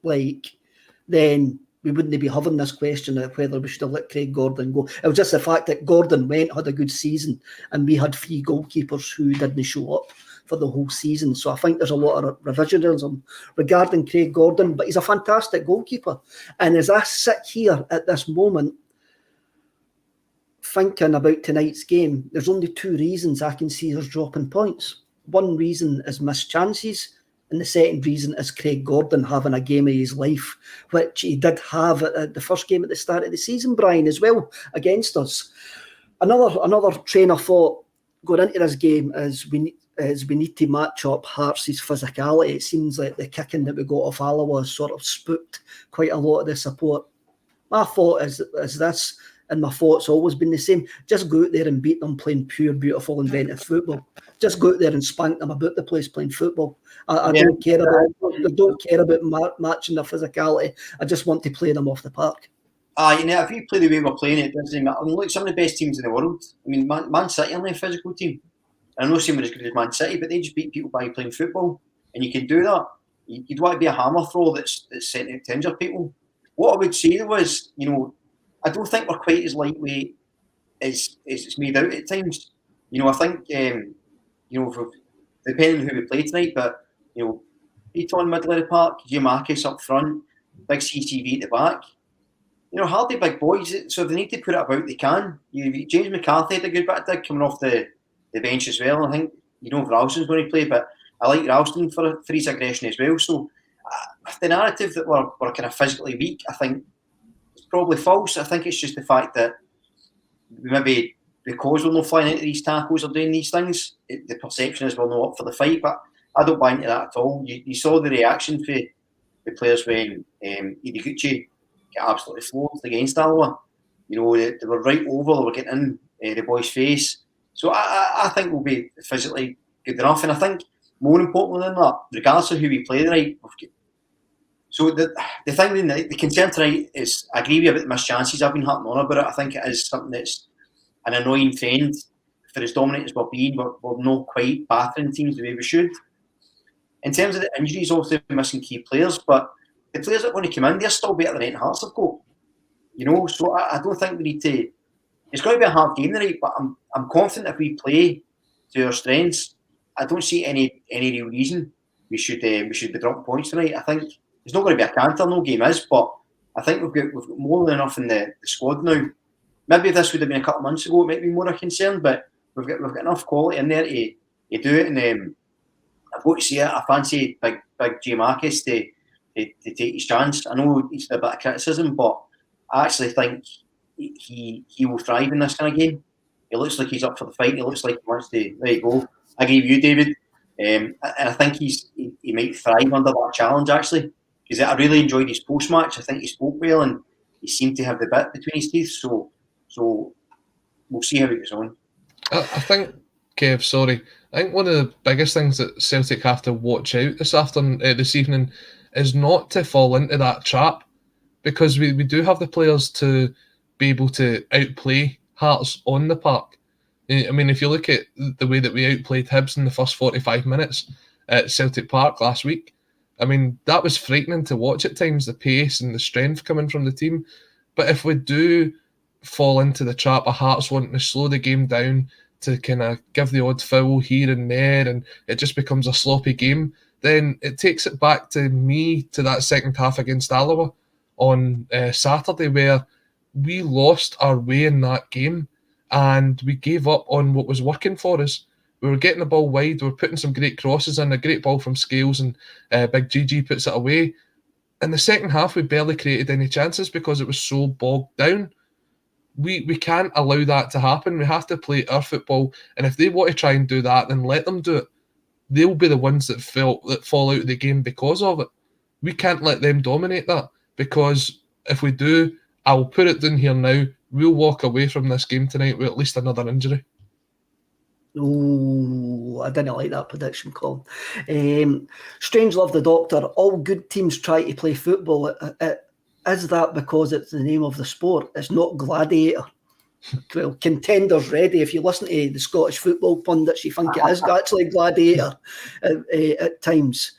Speaker 1: then we wouldn't be having this question of whether we should have let Craig Gordon go. It was just the fact that Gordon had a good season, and we had 3 goalkeepers who didn't show up for the whole season. So I think there's a lot of revisionism regarding Craig Gordon, but he's a fantastic goalkeeper. And as I sit here at this moment thinking about tonight's game, there's only 2 reasons I can see us dropping points. One reason is missed chances, and the second reason is Craig Gordon having a game of his life, which he did have at the first game at the start of the season, Brian, as well, against us. Another train of thought going into this game is we need to match up Hearts' physicality. It seems like the kicking that we got off Alloa sort of spooked quite a lot of the support. My thought is this, and my thought's always been the same. Just go out there and beat them playing pure, beautiful, inventive football. Just go out there and spank them about the place playing football. I don't care about matching their physicality. I just want to play them off the park.
Speaker 2: If you play the way we're playing, it doesn't matter. I mean, look, some of the best teams in the world. I mean, Man City are a physical team. I know some are as good as Man City, but they just beat people by playing football, and you can do that. You'd want to be a hammer thrower that's sent out to injure people. What I would say though is, I don't think we're quite as lightweight as it's made out at times. I think, depending on who we play tonight, but Beaton middle of the park, Marcus up front, big CCV at the back. Hardly big boys, so if they need to put it about, they can. James McCarthy had a good bit of dig coming off the bench as well. I think Ralston's going to play, but I like Ralston for his aggression as well. So the narrative that we're kind of physically weak, I think it's probably false. I think it's just the fact that maybe because we're not flying into these tackles or doing these things, the perception is we're not up for the fight. But I don't buy into that at all. You saw the reaction for the players when Idiguchi got absolutely floored against Alloa. They were right over. They were getting in the boy's face. So I think we'll be physically good enough. And I think more importantly than that, regardless of who we play tonight, So the thing, the concern tonight is, I agree with you about the missed chances. I've been harping on about it. I think it is something that's an annoying trend. For as dominant as we're being, we're not quite battering teams the way we should. In terms of the injuries, obviously we're missing key players, but the players that are going to come in, they're still better than Hearts have got. You know, so I don't think we need to. It's going to be a hard game tonight, but I'm confident if we play to our strengths, I don't see any real reason we should be dropping points tonight. I think it's not going to be a canter, no game is, but I think we've got more than enough in the squad now. Maybe if this would have been a couple of months ago, it might be more a concern, but we've got enough quality in there to do it. And I've got to say it. I fancy big J Marcus to take his chance. I know he's a bit of criticism, but I actually think he will thrive in this kind of game. He looks like he's up for the fight. He looks like he wants to let it go. I agree with you, David, and I think he might thrive under that challenge actually, because I really enjoyed his post match. I think he spoke well and he seemed to have the bit between his teeth. So we'll see how it goes on.
Speaker 3: I think, Kev, sorry. I think one of the biggest things that Celtic have to watch out this evening is not to fall into that trap, because we do have the players to be able to outplay Hearts on the park. I mean, if you look at the way that we outplayed Hibs in the first 45 minutes at Celtic Park last week, I mean, that was frightening to watch at times, the pace and the strength coming from the team. But if we do fall into the trap of Hearts wanting to slow the game down to kind of give the odd foul here and there, and it just becomes a sloppy game, then it takes it back to that second half against Alloa on Saturday, where we lost our way in that game and we gave up on what was working for us. We were getting the ball wide, we were putting some great crosses in, a great ball from Scales, and Big GG puts it away. In the second half, we barely created any chances because it was so bogged down. We can't allow that to happen. We have to play our football, and if they want to try and do that, then let them do it. They'll be the ones that fall out of the game because of it. We can't let them dominate that, because if we do, I'll put it down here now, we'll walk away from this game tonight with at least another injury.
Speaker 1: Oh, I didn't like that prediction, Colin. Strange Love the Doctor. All good teams try to play football. Is that because it's the name of the sport? It's not Gladiator. Well, Contenders Ready. If you listen to the Scottish football pundits, you think it is actually Gladiator at times.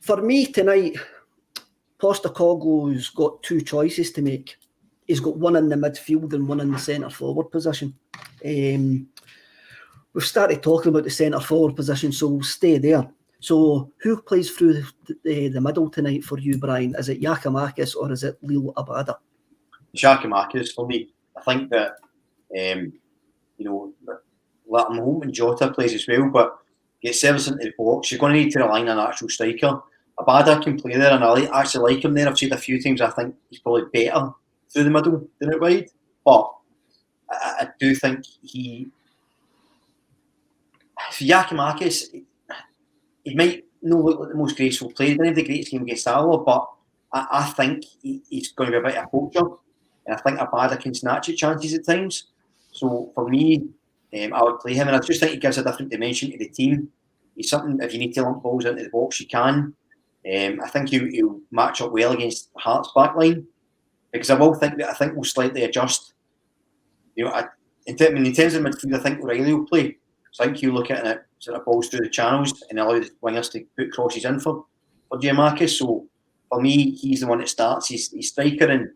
Speaker 1: For me tonight, Postecoglou's got two choices to make. He's got one in the midfield and one in the centre forward position. We've started talking about the centre forward position, so we'll stay there. So who plays through the middle tonight for you, Brian? Is it Giakoumakis or is it Lil Abada?
Speaker 2: Giakoumakis for me. I think that I'm hoping Jota plays as well, but get service into the box. You're going to need to rely on an actual striker. Abada can play there, and I actually like him there. I've said a few times I think he's probably better through the middle than out wide, but I do think Giakoumakis, he might not look like the most graceful player. He didn't have the greatest game against Alloa, but I think he's going to be a bit of a poacher, and I think Abada can snatch at chances at times. So for me, I would play him, and I just think he gives a different dimension to the team. He's something, if you need to lump balls into the box, you can. I think he'll match up well against Hearts' backline, because I think we'll slightly adjust. In terms of midfield, I think O'Reilly will play. So I think he'll look at it, sort of balls through the channels and allow the wingers to put crosses in for Giakoumakis. So for me, he's the one that starts. He's striker, and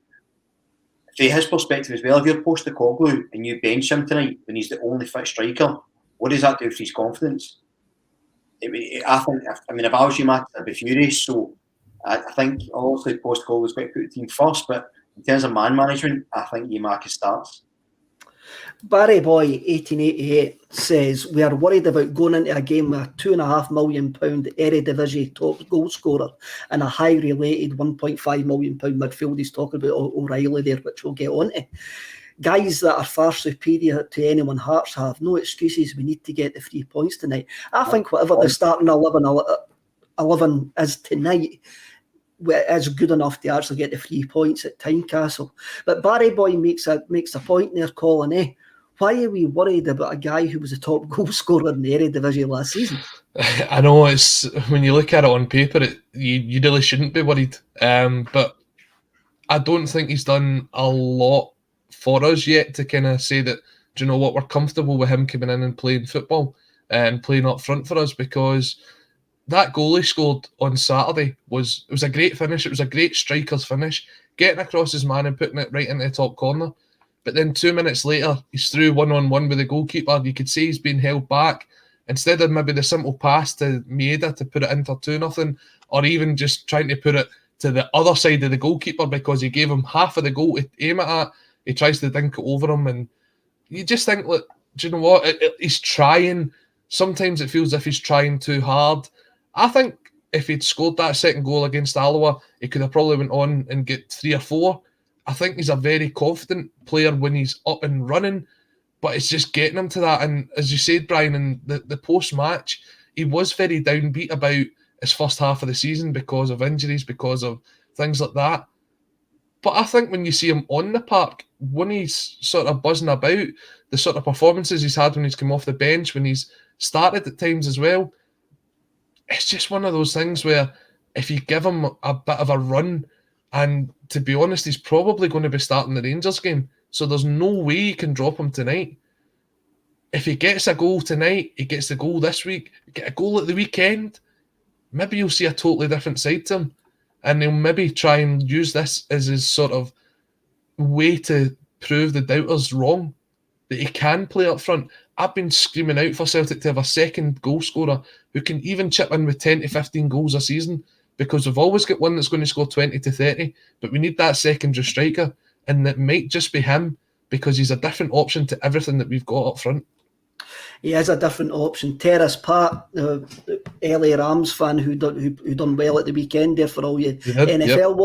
Speaker 2: from his perspective as well, if you're Postecoglou and you bench him tonight when he's the only fit striker, what does that do for his confidence? If I was Giakoumakis, I'd be furious. So I think obviously Postecoglou's got to put the team first, but in terms of man management, I think Giakoumakis starts.
Speaker 1: Barry Boy 1888 says we are worried about going into a game with a £2.5 million Eredivisie top goal scorer and a highly rated £1.5 million midfield. He's talking about O'Reilly there, which we'll get on to. Guys that are far superior to anyone Hearts have. No excuses. We need to get the 3 points tonight. I think whatever the starting 11 is tonight is good enough to actually get the 3 points at Tynecastle. But Barry Boy makes a point there, Colin. why are we worried about a guy who was the top goal scorer in the Eredivisie last season?
Speaker 3: I know, it's when you look at it on paper, you really shouldn't be worried. But I don't think he's done a lot for us yet to kind of say that, do you know what, we're comfortable with him coming in and playing football and playing up front for us, because that goal he scored on Saturday was a great finish. It was a great striker's finish, getting across his man and putting it right into the top corner. But then 2 minutes later, he's through 1-on-1 with the goalkeeper. You could see he's been held back. Instead of maybe the simple pass to Maeda to put it into 2-0, or even just trying to put it to the other side of the goalkeeper because he gave him half of the goal to aim it at, he tries to dink it over him. And you just think, look, do you know what? He's trying. Sometimes it feels as if he's trying too hard. I think if he'd scored that second goal against Alloa, he could have probably went on and get 3 or 4. I think he's a very confident player when he's up and running, but it's just getting him to that. And as you said, Brian, in the post-match, he was very downbeat about his first half of the season because of injuries, because of things like that. But I think when you see him on the park, when he's sort of buzzing about, the sort of performances he's had when he's come off the bench, when he's started at times as well, it's just one of those things where if you give him a bit of a run, and to be honest, he's probably going to be starting the Rangers game, so there's no way you can drop him tonight. If he gets a goal tonight, he gets the goal this week, get a goal at the weekend, maybe you'll see a totally different side to him, and he'll maybe try and use this as his sort of way to prove the doubters wrong, that he can play up front. I've been screaming out for Celtic to have a second goal scorer who can even chip in with 10 to 15 goals a season, because we've always got one that's going to score 20 to 30, but we need that secondary striker, and it might just be him because he's a different option to everything that we've got up front.
Speaker 1: He is a different option. Terrace Pat, the LA Rams fan who done well at the weekend there for all you NFL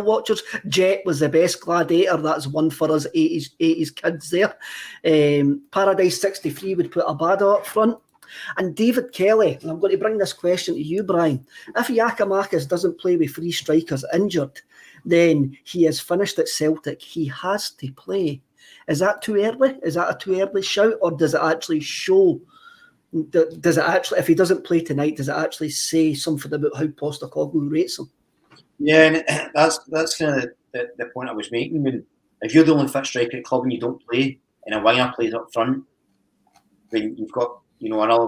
Speaker 1: watchers. Jet was the best gladiator. That's one for us 80s kids there. Paradise 63 would put Abada up front. And David Kelly, and I'm going to bring this question to you, Brian. If Giakoumakis doesn't play with 3 strikers injured, then he is finished at Celtic. He has to play. Is that too early? Is that a too early shout? Or does it actually show, if he doesn't play tonight, does it actually say something about how Postecoglou rates him?
Speaker 2: Yeah, and that's kind of the point I was making. When, if you're the only fit striker at club and you don't play, and a winger plays up front, then you've got, you know, another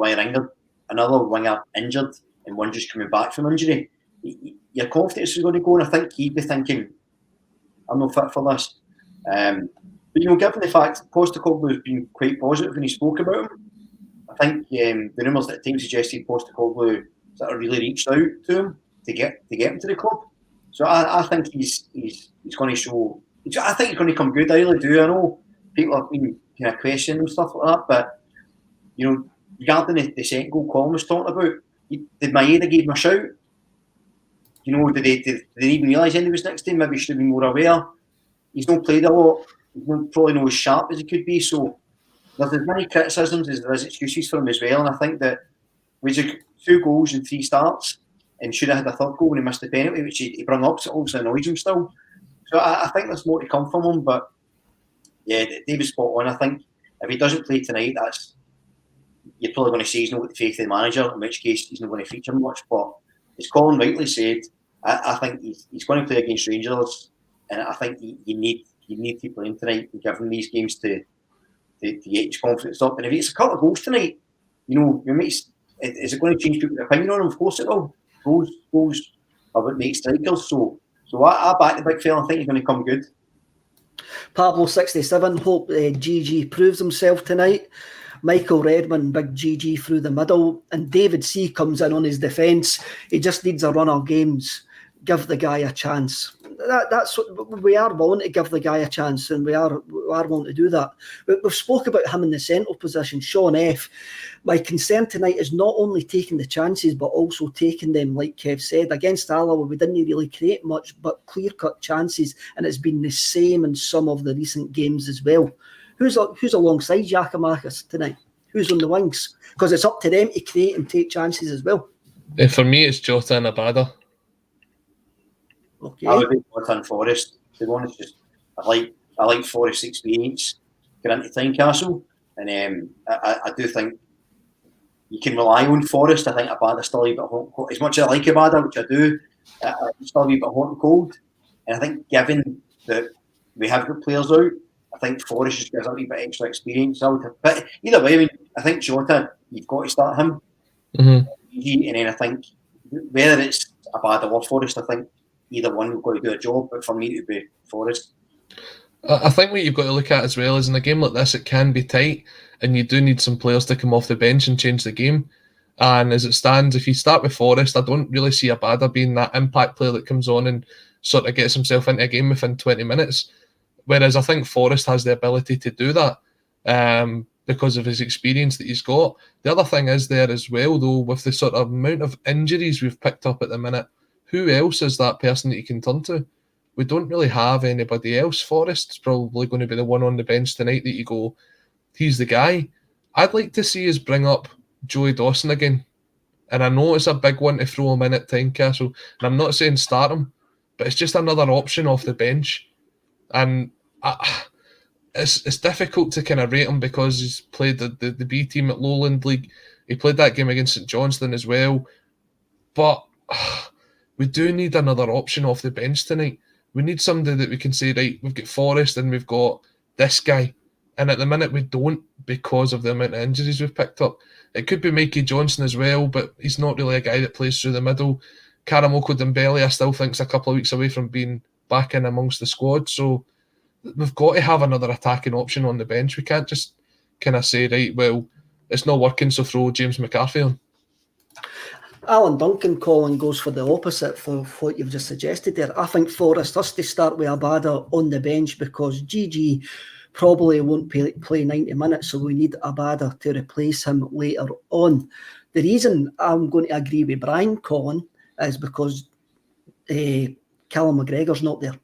Speaker 2: winger injured, and one just coming back from injury, your confidence is going to go, and I think he'd be thinking, I'm not fit for this. But, you know, given the fact Postecoglou has been quite positive when he spoke about him, I think the rumours that the team suggested Postecoglou sort of really reached out to him to get him to the club. So I think he's going to show. I think he's going to come good. I really do. I know people have been kind of questioning and stuff like that, but, you know, regarding the second goal Callum was talking about, did Maeda give him a shout? You know, did they even realise Andy was next to him? Maybe he should have been more aware. He's not played a lot. He's probably not as sharp as he could be. So there's as many criticisms as there is excuses for him as well. And I think that with 2 goals and 3 starts, and should have had a third goal when he missed the penalty, which he brought up, so it obviously annoys him still. So I think there's more to come from him. But yeah, David's spot on. I think if he doesn't play tonight, you're probably going to say he's not got the faith of the manager, in which case he's not going to feature much. But as Colin rightly said, I think he's going to play against Rangers, and I think you need to play him tonight and give him these games to get his confidence up. And if it's a couple of goals tonight, you know, is it going to change people's opinion on him? Of course it will. Goals are what makes strikers. So I back the big fella. I think he's going to come good.
Speaker 1: Pablo 67, hope GG proves himself tonight. Michael Redmond, big GG through the middle. And David C comes in on his defence. He just needs a run of games. Give the guy a chance. That's what we are willing to give the guy a chance, and we are willing to do that. We've spoke about him in the central position, Sean F. My concern tonight is not only taking the chances, but also taking them, like Kev said. Against Alloa, we didn't really create much, but clear-cut chances, and it's been the same in some of the recent games as well. Who's alongside Giakoumakis tonight? Who's on the wings? Because it's up to them to create and take chances as well.
Speaker 3: For me, it's Jota and Abada.
Speaker 1: Okay.
Speaker 2: I would be Jota and Forrest. To be honest, I like Forrest's experience. get into Tynecastle, and I do think you can rely on Forrest. I think Abada's still a wee bit hot, as much as I like Abada, which I do. It's still a wee bit hot and cold, and I think given that we have got players out, I think Forrest just gives a wee bit extra experience out. But either way, I mean, I think Jota, you've got to start him. And then I think whether it's Abada or Forrest, I think either one will go to do a job. But for me, it would be Forrest.
Speaker 3: I think what you've got to look at as well is in a game like this, it can be tight, and you do need some players to come off the bench and change the game. And as it stands, if you start with Forrest, I don't really see Abada being that impact player that comes on and sort of gets himself into a game within 20 minutes. Whereas I think Forrest has the ability to do that because of his experience that he's got. The other thing is there as well, though, with the sort of amount of injuries we've picked up at the minute, who else is that person that you can turn to? We don't really have anybody else. Forrest's probably going to be the one on the bench tonight that you go, he's the guy. I'd like to see us bring up Joey Dawson again. And I know it's a big one to throw him in at Tynecastle. And I'm not saying start him, but it's just another option off the bench. And it's difficult to kind of rate him because he's played the B team at Lowland League. He played that game against St Johnstone as well. But we do need another option off the bench tonight. We need somebody that we can say, right, we've got Forrest and we've got this guy. And at the minute we don't because of the amount of injuries we've picked up. It could be Mikey Johnson as well, but he's not really a guy that plays through the middle. Karamoko Dembele, I still think, is a couple of weeks away from being back in amongst the squad. So we've got to have another attacking option on the bench. We can't just kind of say, right, well, it's not working, so throw James McCarthy on.
Speaker 1: Alan Duncan, Colin, goes for the opposite for what you've just suggested there. I think Forrest has to start with Abada on the bench because GG probably won't play 90 minutes, so we need Abada to replace him later on. The reason I'm going to agree with Brian, Colin, is because Callum McGregor's not there.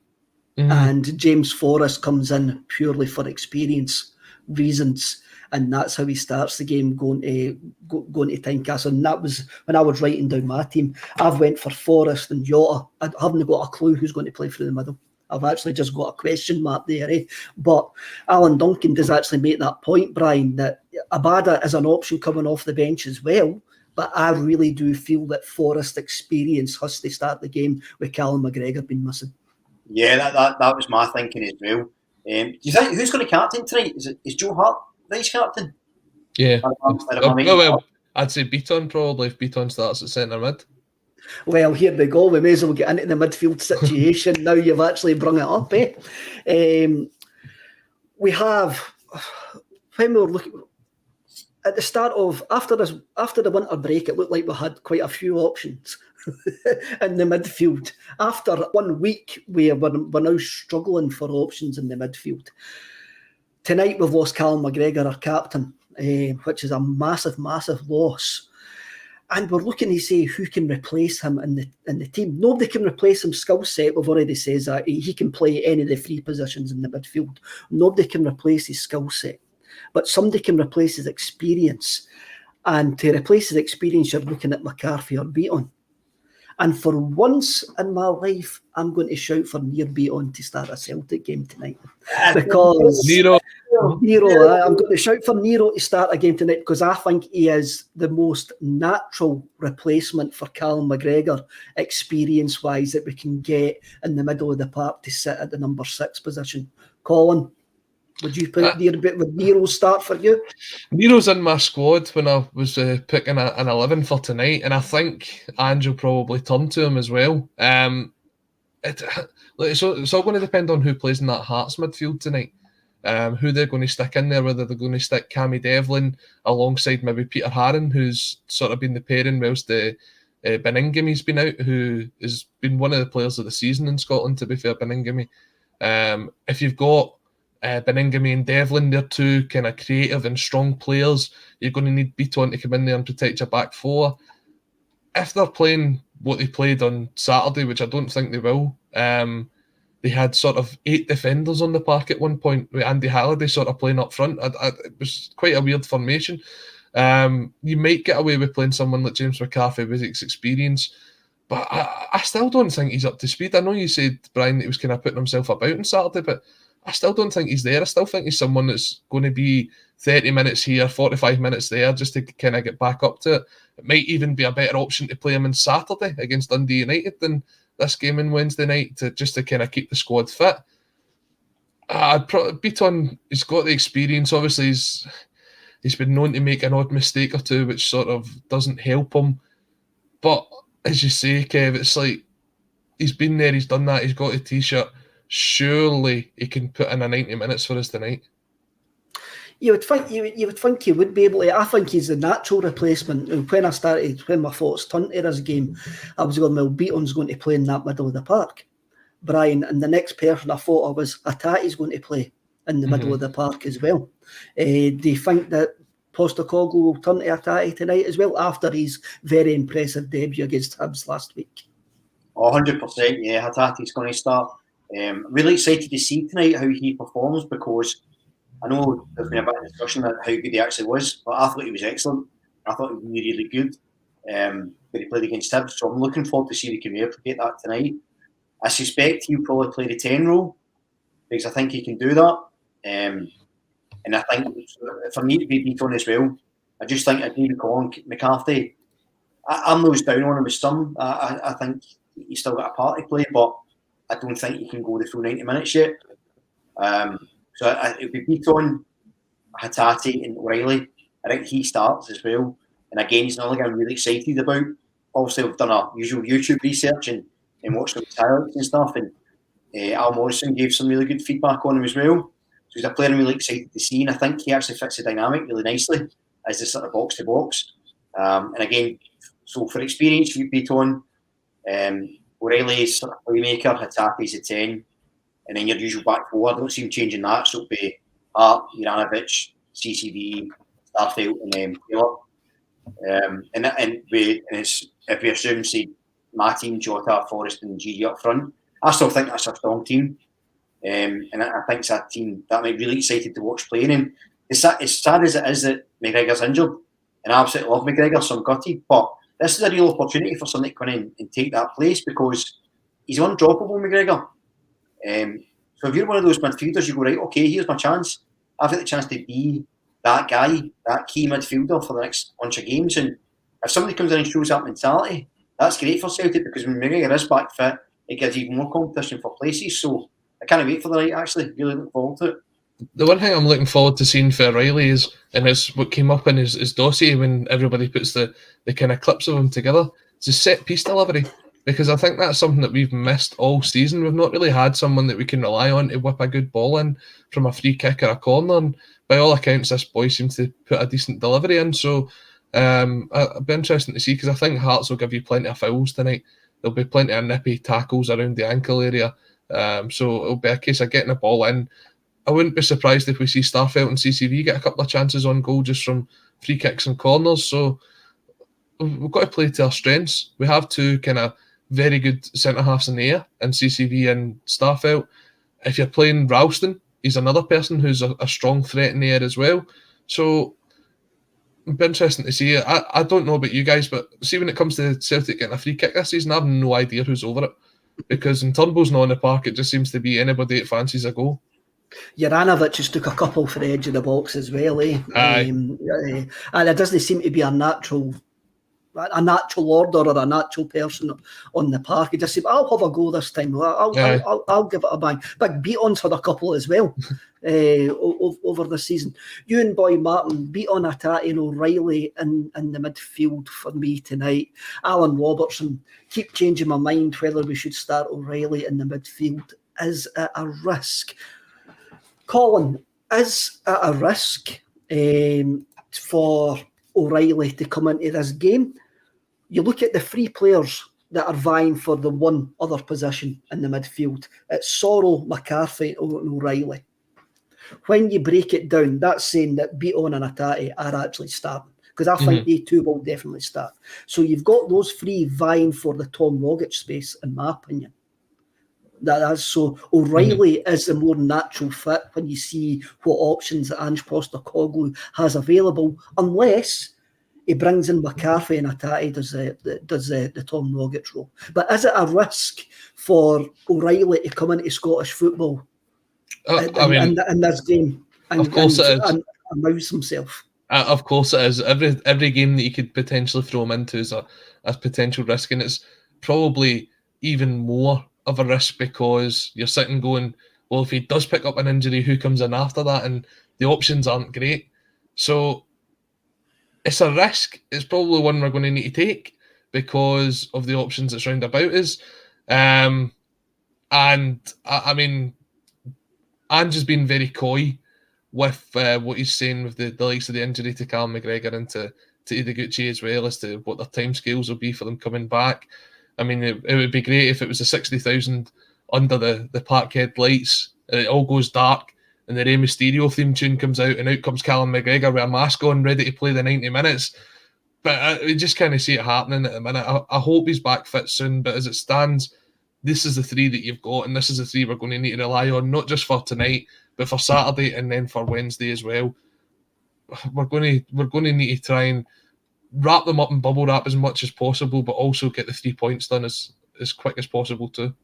Speaker 1: And James Forrest comes in purely for experience reasons. And that's how he starts the game going to Tynecastle. And that was when I was writing down my team. I've went for Forrest and Jota. I haven't got a clue who's going to play through the middle. I've actually just got a question mark there. But Alan Duncan does actually make that point, Brian, that Abada is an option coming off the bench as well. But I really do feel that Forrest experience has to start the game with Callum McGregor being missing.
Speaker 2: Yeah, that was my thinking as well. Do you think who's going to captain tonight? Is Joe Hart vice captain?
Speaker 3: Yeah. I'd say Beaton probably if Beaton starts at centre mid.
Speaker 1: Well, here we go. We may as well get into the midfield situation. Now you've actually brung it up, we have, when we were looking at the start of after the winter break, it looked like we had quite a few options in the midfield. After 1 week, we're now struggling for options in the midfield. Tonight we've lost Callum McGregor, our captain, which is a massive, massive loss. And we're looking to see who can replace him in the team. Nobody can replace his skill set. We've already said that he can play any of the three positions in the midfield. Nobody can replace his skill set, but somebody can replace his experience. And to replace his experience, you're looking at McCarthy or Beaton. And for once in my life, I'm going to shout for Near Beaton to start a Celtic game tonight. Because
Speaker 3: Nero,
Speaker 1: I'm going to shout for Nero to start a game tonight because I think he is the most natural replacement for Callum McGregor, experience-wise, that we can get in the middle of the park to sit at the number 6 position. Colin, would you put would Nero start for you?
Speaker 3: Nero's in my squad when I was picking an 11 for tonight, and I think Andrew probably turned to him as well. It's all going to depend on who plays in that Hearts midfield tonight, who they're going to stick in there, whether they're going to stick Cammy Devlin alongside maybe Peter Harron, who's sort of been the pairing whilst Beningami's been out, who has been one of the players of the season in Scotland, to be fair, Beningami. If you've got Beningami and Devlin, they're two kind of creative and strong players. You're going to need Beaton to come in there and protect your back four. If they're playing what they played on Saturday, which I don't think they will, they had sort of 8 defenders on the park at one point with Andy Halliday sort of playing up front. It was quite a weird formation. You might get away with playing someone like James McCarthy with his experience, but I still don't think he's up to speed. I know you said, Brian, that he was kind of putting himself about on Saturday, but I still don't think he's there. I still think he's someone that's going to be 30 minutes here, 45 minutes there, just to kind of get back up to it. It might even be a better option to play him on Saturday against Dundee United than this game on Wednesday night, to kind of keep the squad fit. I'd probably Beaton. He's got the experience. Obviously, he's been known to make an odd mistake or two, which sort of doesn't help him. But as you say, Kev, it's like he's been there, he's done that, he's got a t-shirt. Surely he can put in a 90 minutes for us tonight.
Speaker 1: You would think he would be able to. I think he's the natural replacement. When my thoughts turned to this game, I was going, well, Beaton's going to play in that middle of the park, Brian, and the next person I thought of was Atati's going to play in the middle of the park as well. Do you think that Postecoglou will turn to Atati tonight as well after his very impressive debut against Hibs last week?
Speaker 2: 100%, yeah. Hatati's going to start. Really excited to see tonight how he performs, because I know there's been a bit of discussion about how good he actually was, but I thought he was excellent. I thought he was really, really good. But he played against Hibs, so I'm looking forward to see if he can replicate that tonight. I suspect he'll probably play the 10 role, because I think he can do that. And I think for me to be beat on as well, I just think that David Colin McCarthy, I'm nose down on him with some. I think he's still got a part to play, but I don't think he can go the full 90 minutes yet. So it would be Beaton, Hatati and O'Reilly. I think he starts as well. And again, he's another guy I'm really excited about. Obviously, we've done our usual YouTube research and watched some highlights and stuff. And Al Morrison gave some really good feedback on him as well. So he's a player I'm really excited to see. And I think he actually fits the dynamic really nicely as this sort of box-to-box. And again, so for experience, you Beaton, O'Reilly's sort of playmaker, Hatati's a 10. And then your usual back four. I don't see him changing that. So it'll be Hart, Juranovic, CCV, Starfield, and then Taylor. If we assume, say, my team, Jota, Forrest, and Gigi up front, I still think that's a strong team. And I think it's a team that I'm really excited to watch playing. And as sad as it is that McGregor's injured, and I absolutely love McGregor, so I'm gutted, but this is a real opportunity for somebody to come in and take that place, because he's undroppable, McGregor. So if you're one of those midfielders, you go, right, okay, here's my chance. I've got the chance to be that guy, that key midfielder for the next bunch of games. And if somebody comes in and shows that mentality, that's great for Celtic, because when McGregor is back fit, it gives even more competition for places. So I can't wait for the night, actually. Really looking forward to it.
Speaker 3: The one thing I'm looking forward to seeing for Riley is what came up in his dossier when everybody puts the kind of clips of him together. It's his set piece delivery, because I think that's something that we've missed all season. We've not really had someone that we can rely on to whip a good ball in from a free kick or a corner. And by all accounts, this boy seems to put a decent delivery in. So it'll be interesting to see, because I think Hearts will give you plenty of fouls tonight. There'll be plenty of nippy tackles around the ankle area. So it'll be a case of getting the ball in. I wouldn't be surprised if we see Starfelt and CCV get a couple of chances on goal just from free kicks and corners. So we've got to play to our strengths. We have two kind of very good centre-halves in the air, and CCV and Starfelt. If you're playing Ralston, he's another person who's a strong threat in the air as well. So it'll be interesting to see. I don't know about you guys, but see, when it comes to Celtic getting a free kick this season, I have no idea who's over it. Because when Turnbull's not on the park, it just seems to be anybody that fancies a goal.
Speaker 1: Juranovic just took a couple for the edge of the box as well, eh? And it doesn't seem to be a natural order or a natural person on the park. He just said, I'll have a go this time. I'll give it a bang. But Beaton's had a couple as well over the season. You and Boy Martin, Beaton, Atati and O'Reilly in the midfield for me tonight. Alan Robertson, keep changing my mind whether we should start O'Reilly in the midfield. Is it a risk? Colin, is it a risk for O'Reilly to come into this game? You look at the three players that are vying for the one other position in the midfield. It's Sorrell, McCarthy and O'Reilly. When you break it down, that's saying that Beaton and Atati are actually starting, because I think they two will definitely start. So you've got those three vying for the Tom Rogic space, in my opinion. So O'Reilly is the more natural fit when you see what options that Ange Postecoglou has available, unless he brings in McCarthy and Atati does the Tom Rogic role. But is it a risk for O'Reilly to come into Scottish football in this game. And,
Speaker 3: of course it is.
Speaker 1: And amuse himself.
Speaker 3: Of course it is. Every game that you could potentially throw him into is a potential risk, and it's probably even more of a risk because you're sitting going, well, if he does pick up an injury, who comes in after that? And the options aren't great. So it's a risk. It's probably one we're going to need to take because of the options that's round about us. And I mean, Ange has been very coy with what he's saying with the likes of the injury to Callum McGregor and to Ideguchi as well as to what their timescales will be for them coming back. I mean, it would be great if it was a 60,000 under the Parkhead lights and it all goes dark and the Rey Mysterio theme tune comes out and out comes Callum McGregor with a mask on ready to play the 90 minutes. But we just kind of see it happening at the minute. I hope he's back fit soon, but as it stands, this is the three that you've got and this is the three we're going to need to rely on, not just for tonight, but for Saturday and then for Wednesday as well. We're going to need to try and wrap them up in bubble wrap as much as possible, but also get the 3 points done as quick as possible too.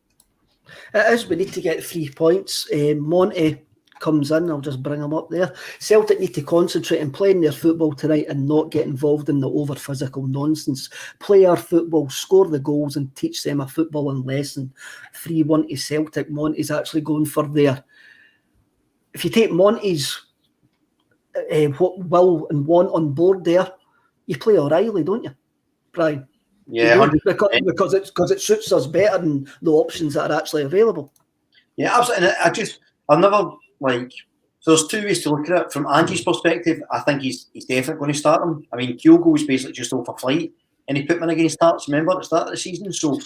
Speaker 1: It is. We need to get 3 points. Monty comes in. I'll just bring him up there. Celtic need to concentrate on playing their football tonight and not get involved in the over physical nonsense. Play our football, score the goals, and teach them a footballing lesson. 3-1 to Celtic. Monty's actually going for there. If you take Monty's what will and want on board there, you play O'Reilly, don't you, Brian?
Speaker 2: Yeah,
Speaker 1: because it suits us better than the options that are actually available.
Speaker 2: Yeah, absolutely. And I'll never So there's two ways to look at it. From Angie's perspective, I think he's definitely going to start him. I mean, Kyogo was basically just off a flight, and he put him in against Hearts. Remember at the start of the season. So was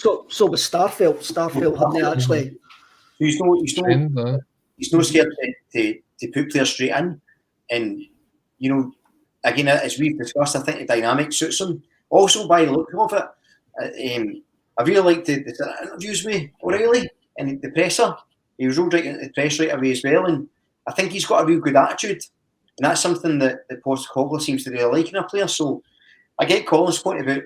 Speaker 2: Starfelt. Starfelt hadn't actually. He's no scared to put players straight in, and again, as we've discussed, I think the dynamic suits him. Also, by the look of it, I really liked the interviews with O'Reilly and the presser. He was rolled right into the press right away as well, and I think he's got a real good attitude, and that's something that Postecoglou seems to really like in a player. So I get Colin's point about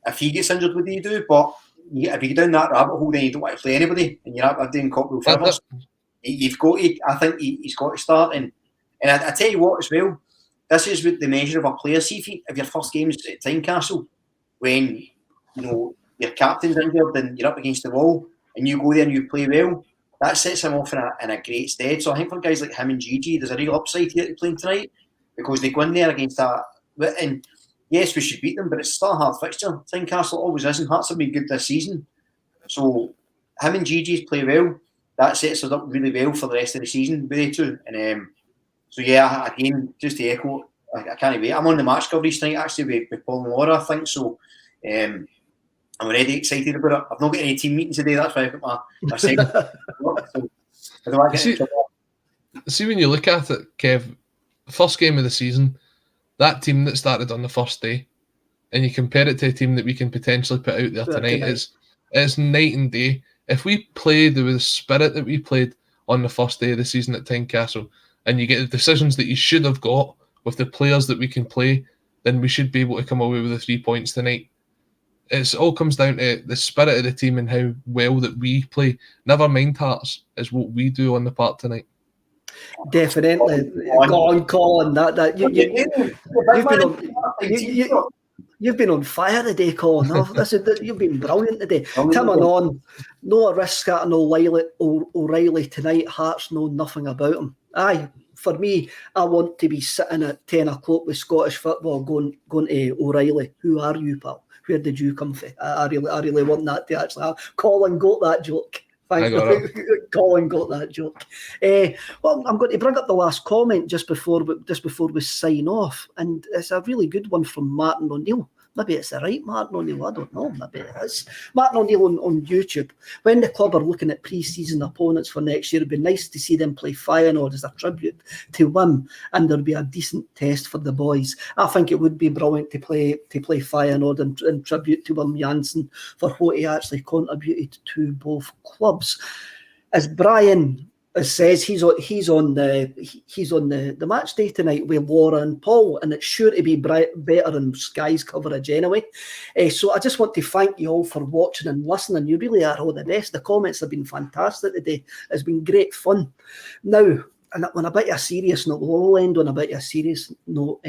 Speaker 2: if he gets injured, what do you do? But if you go down that rabbit hole, then you don't want to play anybody, and you're not doing Cockrell forever. You've got to. I think he's got to start, and I tell you what as well. This is what the measure of a player. See if your first game is at Tynecastle, when your captain's injured and you're up against the wall, and you go there and you play well, that sets him off in a great stead. So I think for guys like him and Gigi, there's a real upside here to playing tonight because they go in there against that. And yes, we should beat them, but it's still a hard fixture. Tynecastle always is, and Hearts have been good this season. So him and Gigi's play well. That sets us up really well for the rest of the season with they two. And so yeah, again, just to echo, I can't wait. I'm on the match coverage tonight actually with Paul and Laura, I think. So I'm already excited about it. I've not got any team meeting today. That's why I've got my segment.
Speaker 3: See, when you look at it, Kev, first game of the season, that team that started on the first day, and you compare it to a team that we can potentially put out there tonight, it's night and day. If we played with the spirit that we played on the first day of the season at Tynecastle, and you get the decisions that you should have got with the players that we can play, then we should be able to come away with the 3 points tonight. It all comes down to the spirit of the team and how well that we play. Never mind Hearts, is what we do on the park tonight.
Speaker 1: Definitely. Go on, Colin. You've been on fire today, Colin. You've been brilliant today. Coming on, no risk at O'Reilly tonight. Hearts know nothing about him. Aye, for me, I want to be sitting at 10 o'clock with Scottish football going to O'Reilly. Who are you, pal? Where did you come from? I really want that to actually have. Colin got that joke. Colin got that joke. Well, I'm going to bring up the last comment just before we sign off, and it's a really good one from Martin O'Neill. Maybe it's the right Martin O'Neill, I don't know. Maybe it is. Martin O'Neill on YouTube. When the club are looking at pre-season opponents for next year, it'd be nice to see them play Feyenoord as a tribute to Wim, and there'd be a decent test for the boys. I think it would be brilliant to play Feyenoord and tribute to Wim Jansen for what he actually contributed to both clubs. As Brian It says he's on the match day tonight with Laura and Paul, and it's sure to be better than Sky's coverage anyway. So I just want to thank you all for watching and listening. You really are all the best. The comments have been fantastic today. It's been great fun. Now, and on a bit of a serious note, we'll end on a bit of a serious note.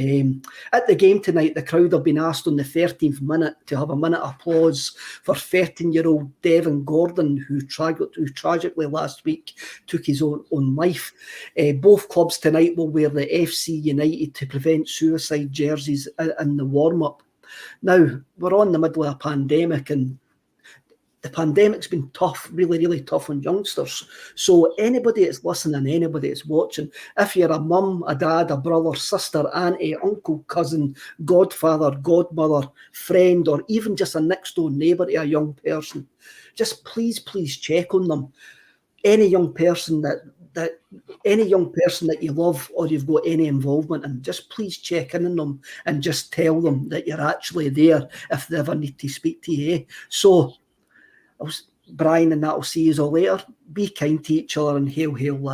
Speaker 1: At the game tonight, the crowd have been asked on the 13th minute to have a minute of applause for 13-year-old Devin Gordon, who tragically last week took his own life. Both clubs tonight will wear the FC United to prevent suicide jerseys in the warm-up. Now, we're on the middle of a pandemic, and the pandemic's been tough, really, really tough on youngsters. So anybody that's listening, anybody that's watching, if you're a mum, a dad, a brother, sister, auntie, uncle, cousin, godfather, godmother, friend, or even just a next door neighbour to a young person, just please check on them. Any young person that you love or you've got any involvement in, just please check in on them and just tell them that you're actually there if they ever need to speak to you. So Brian and that will see you all later. Be kind to each other and hail, lads.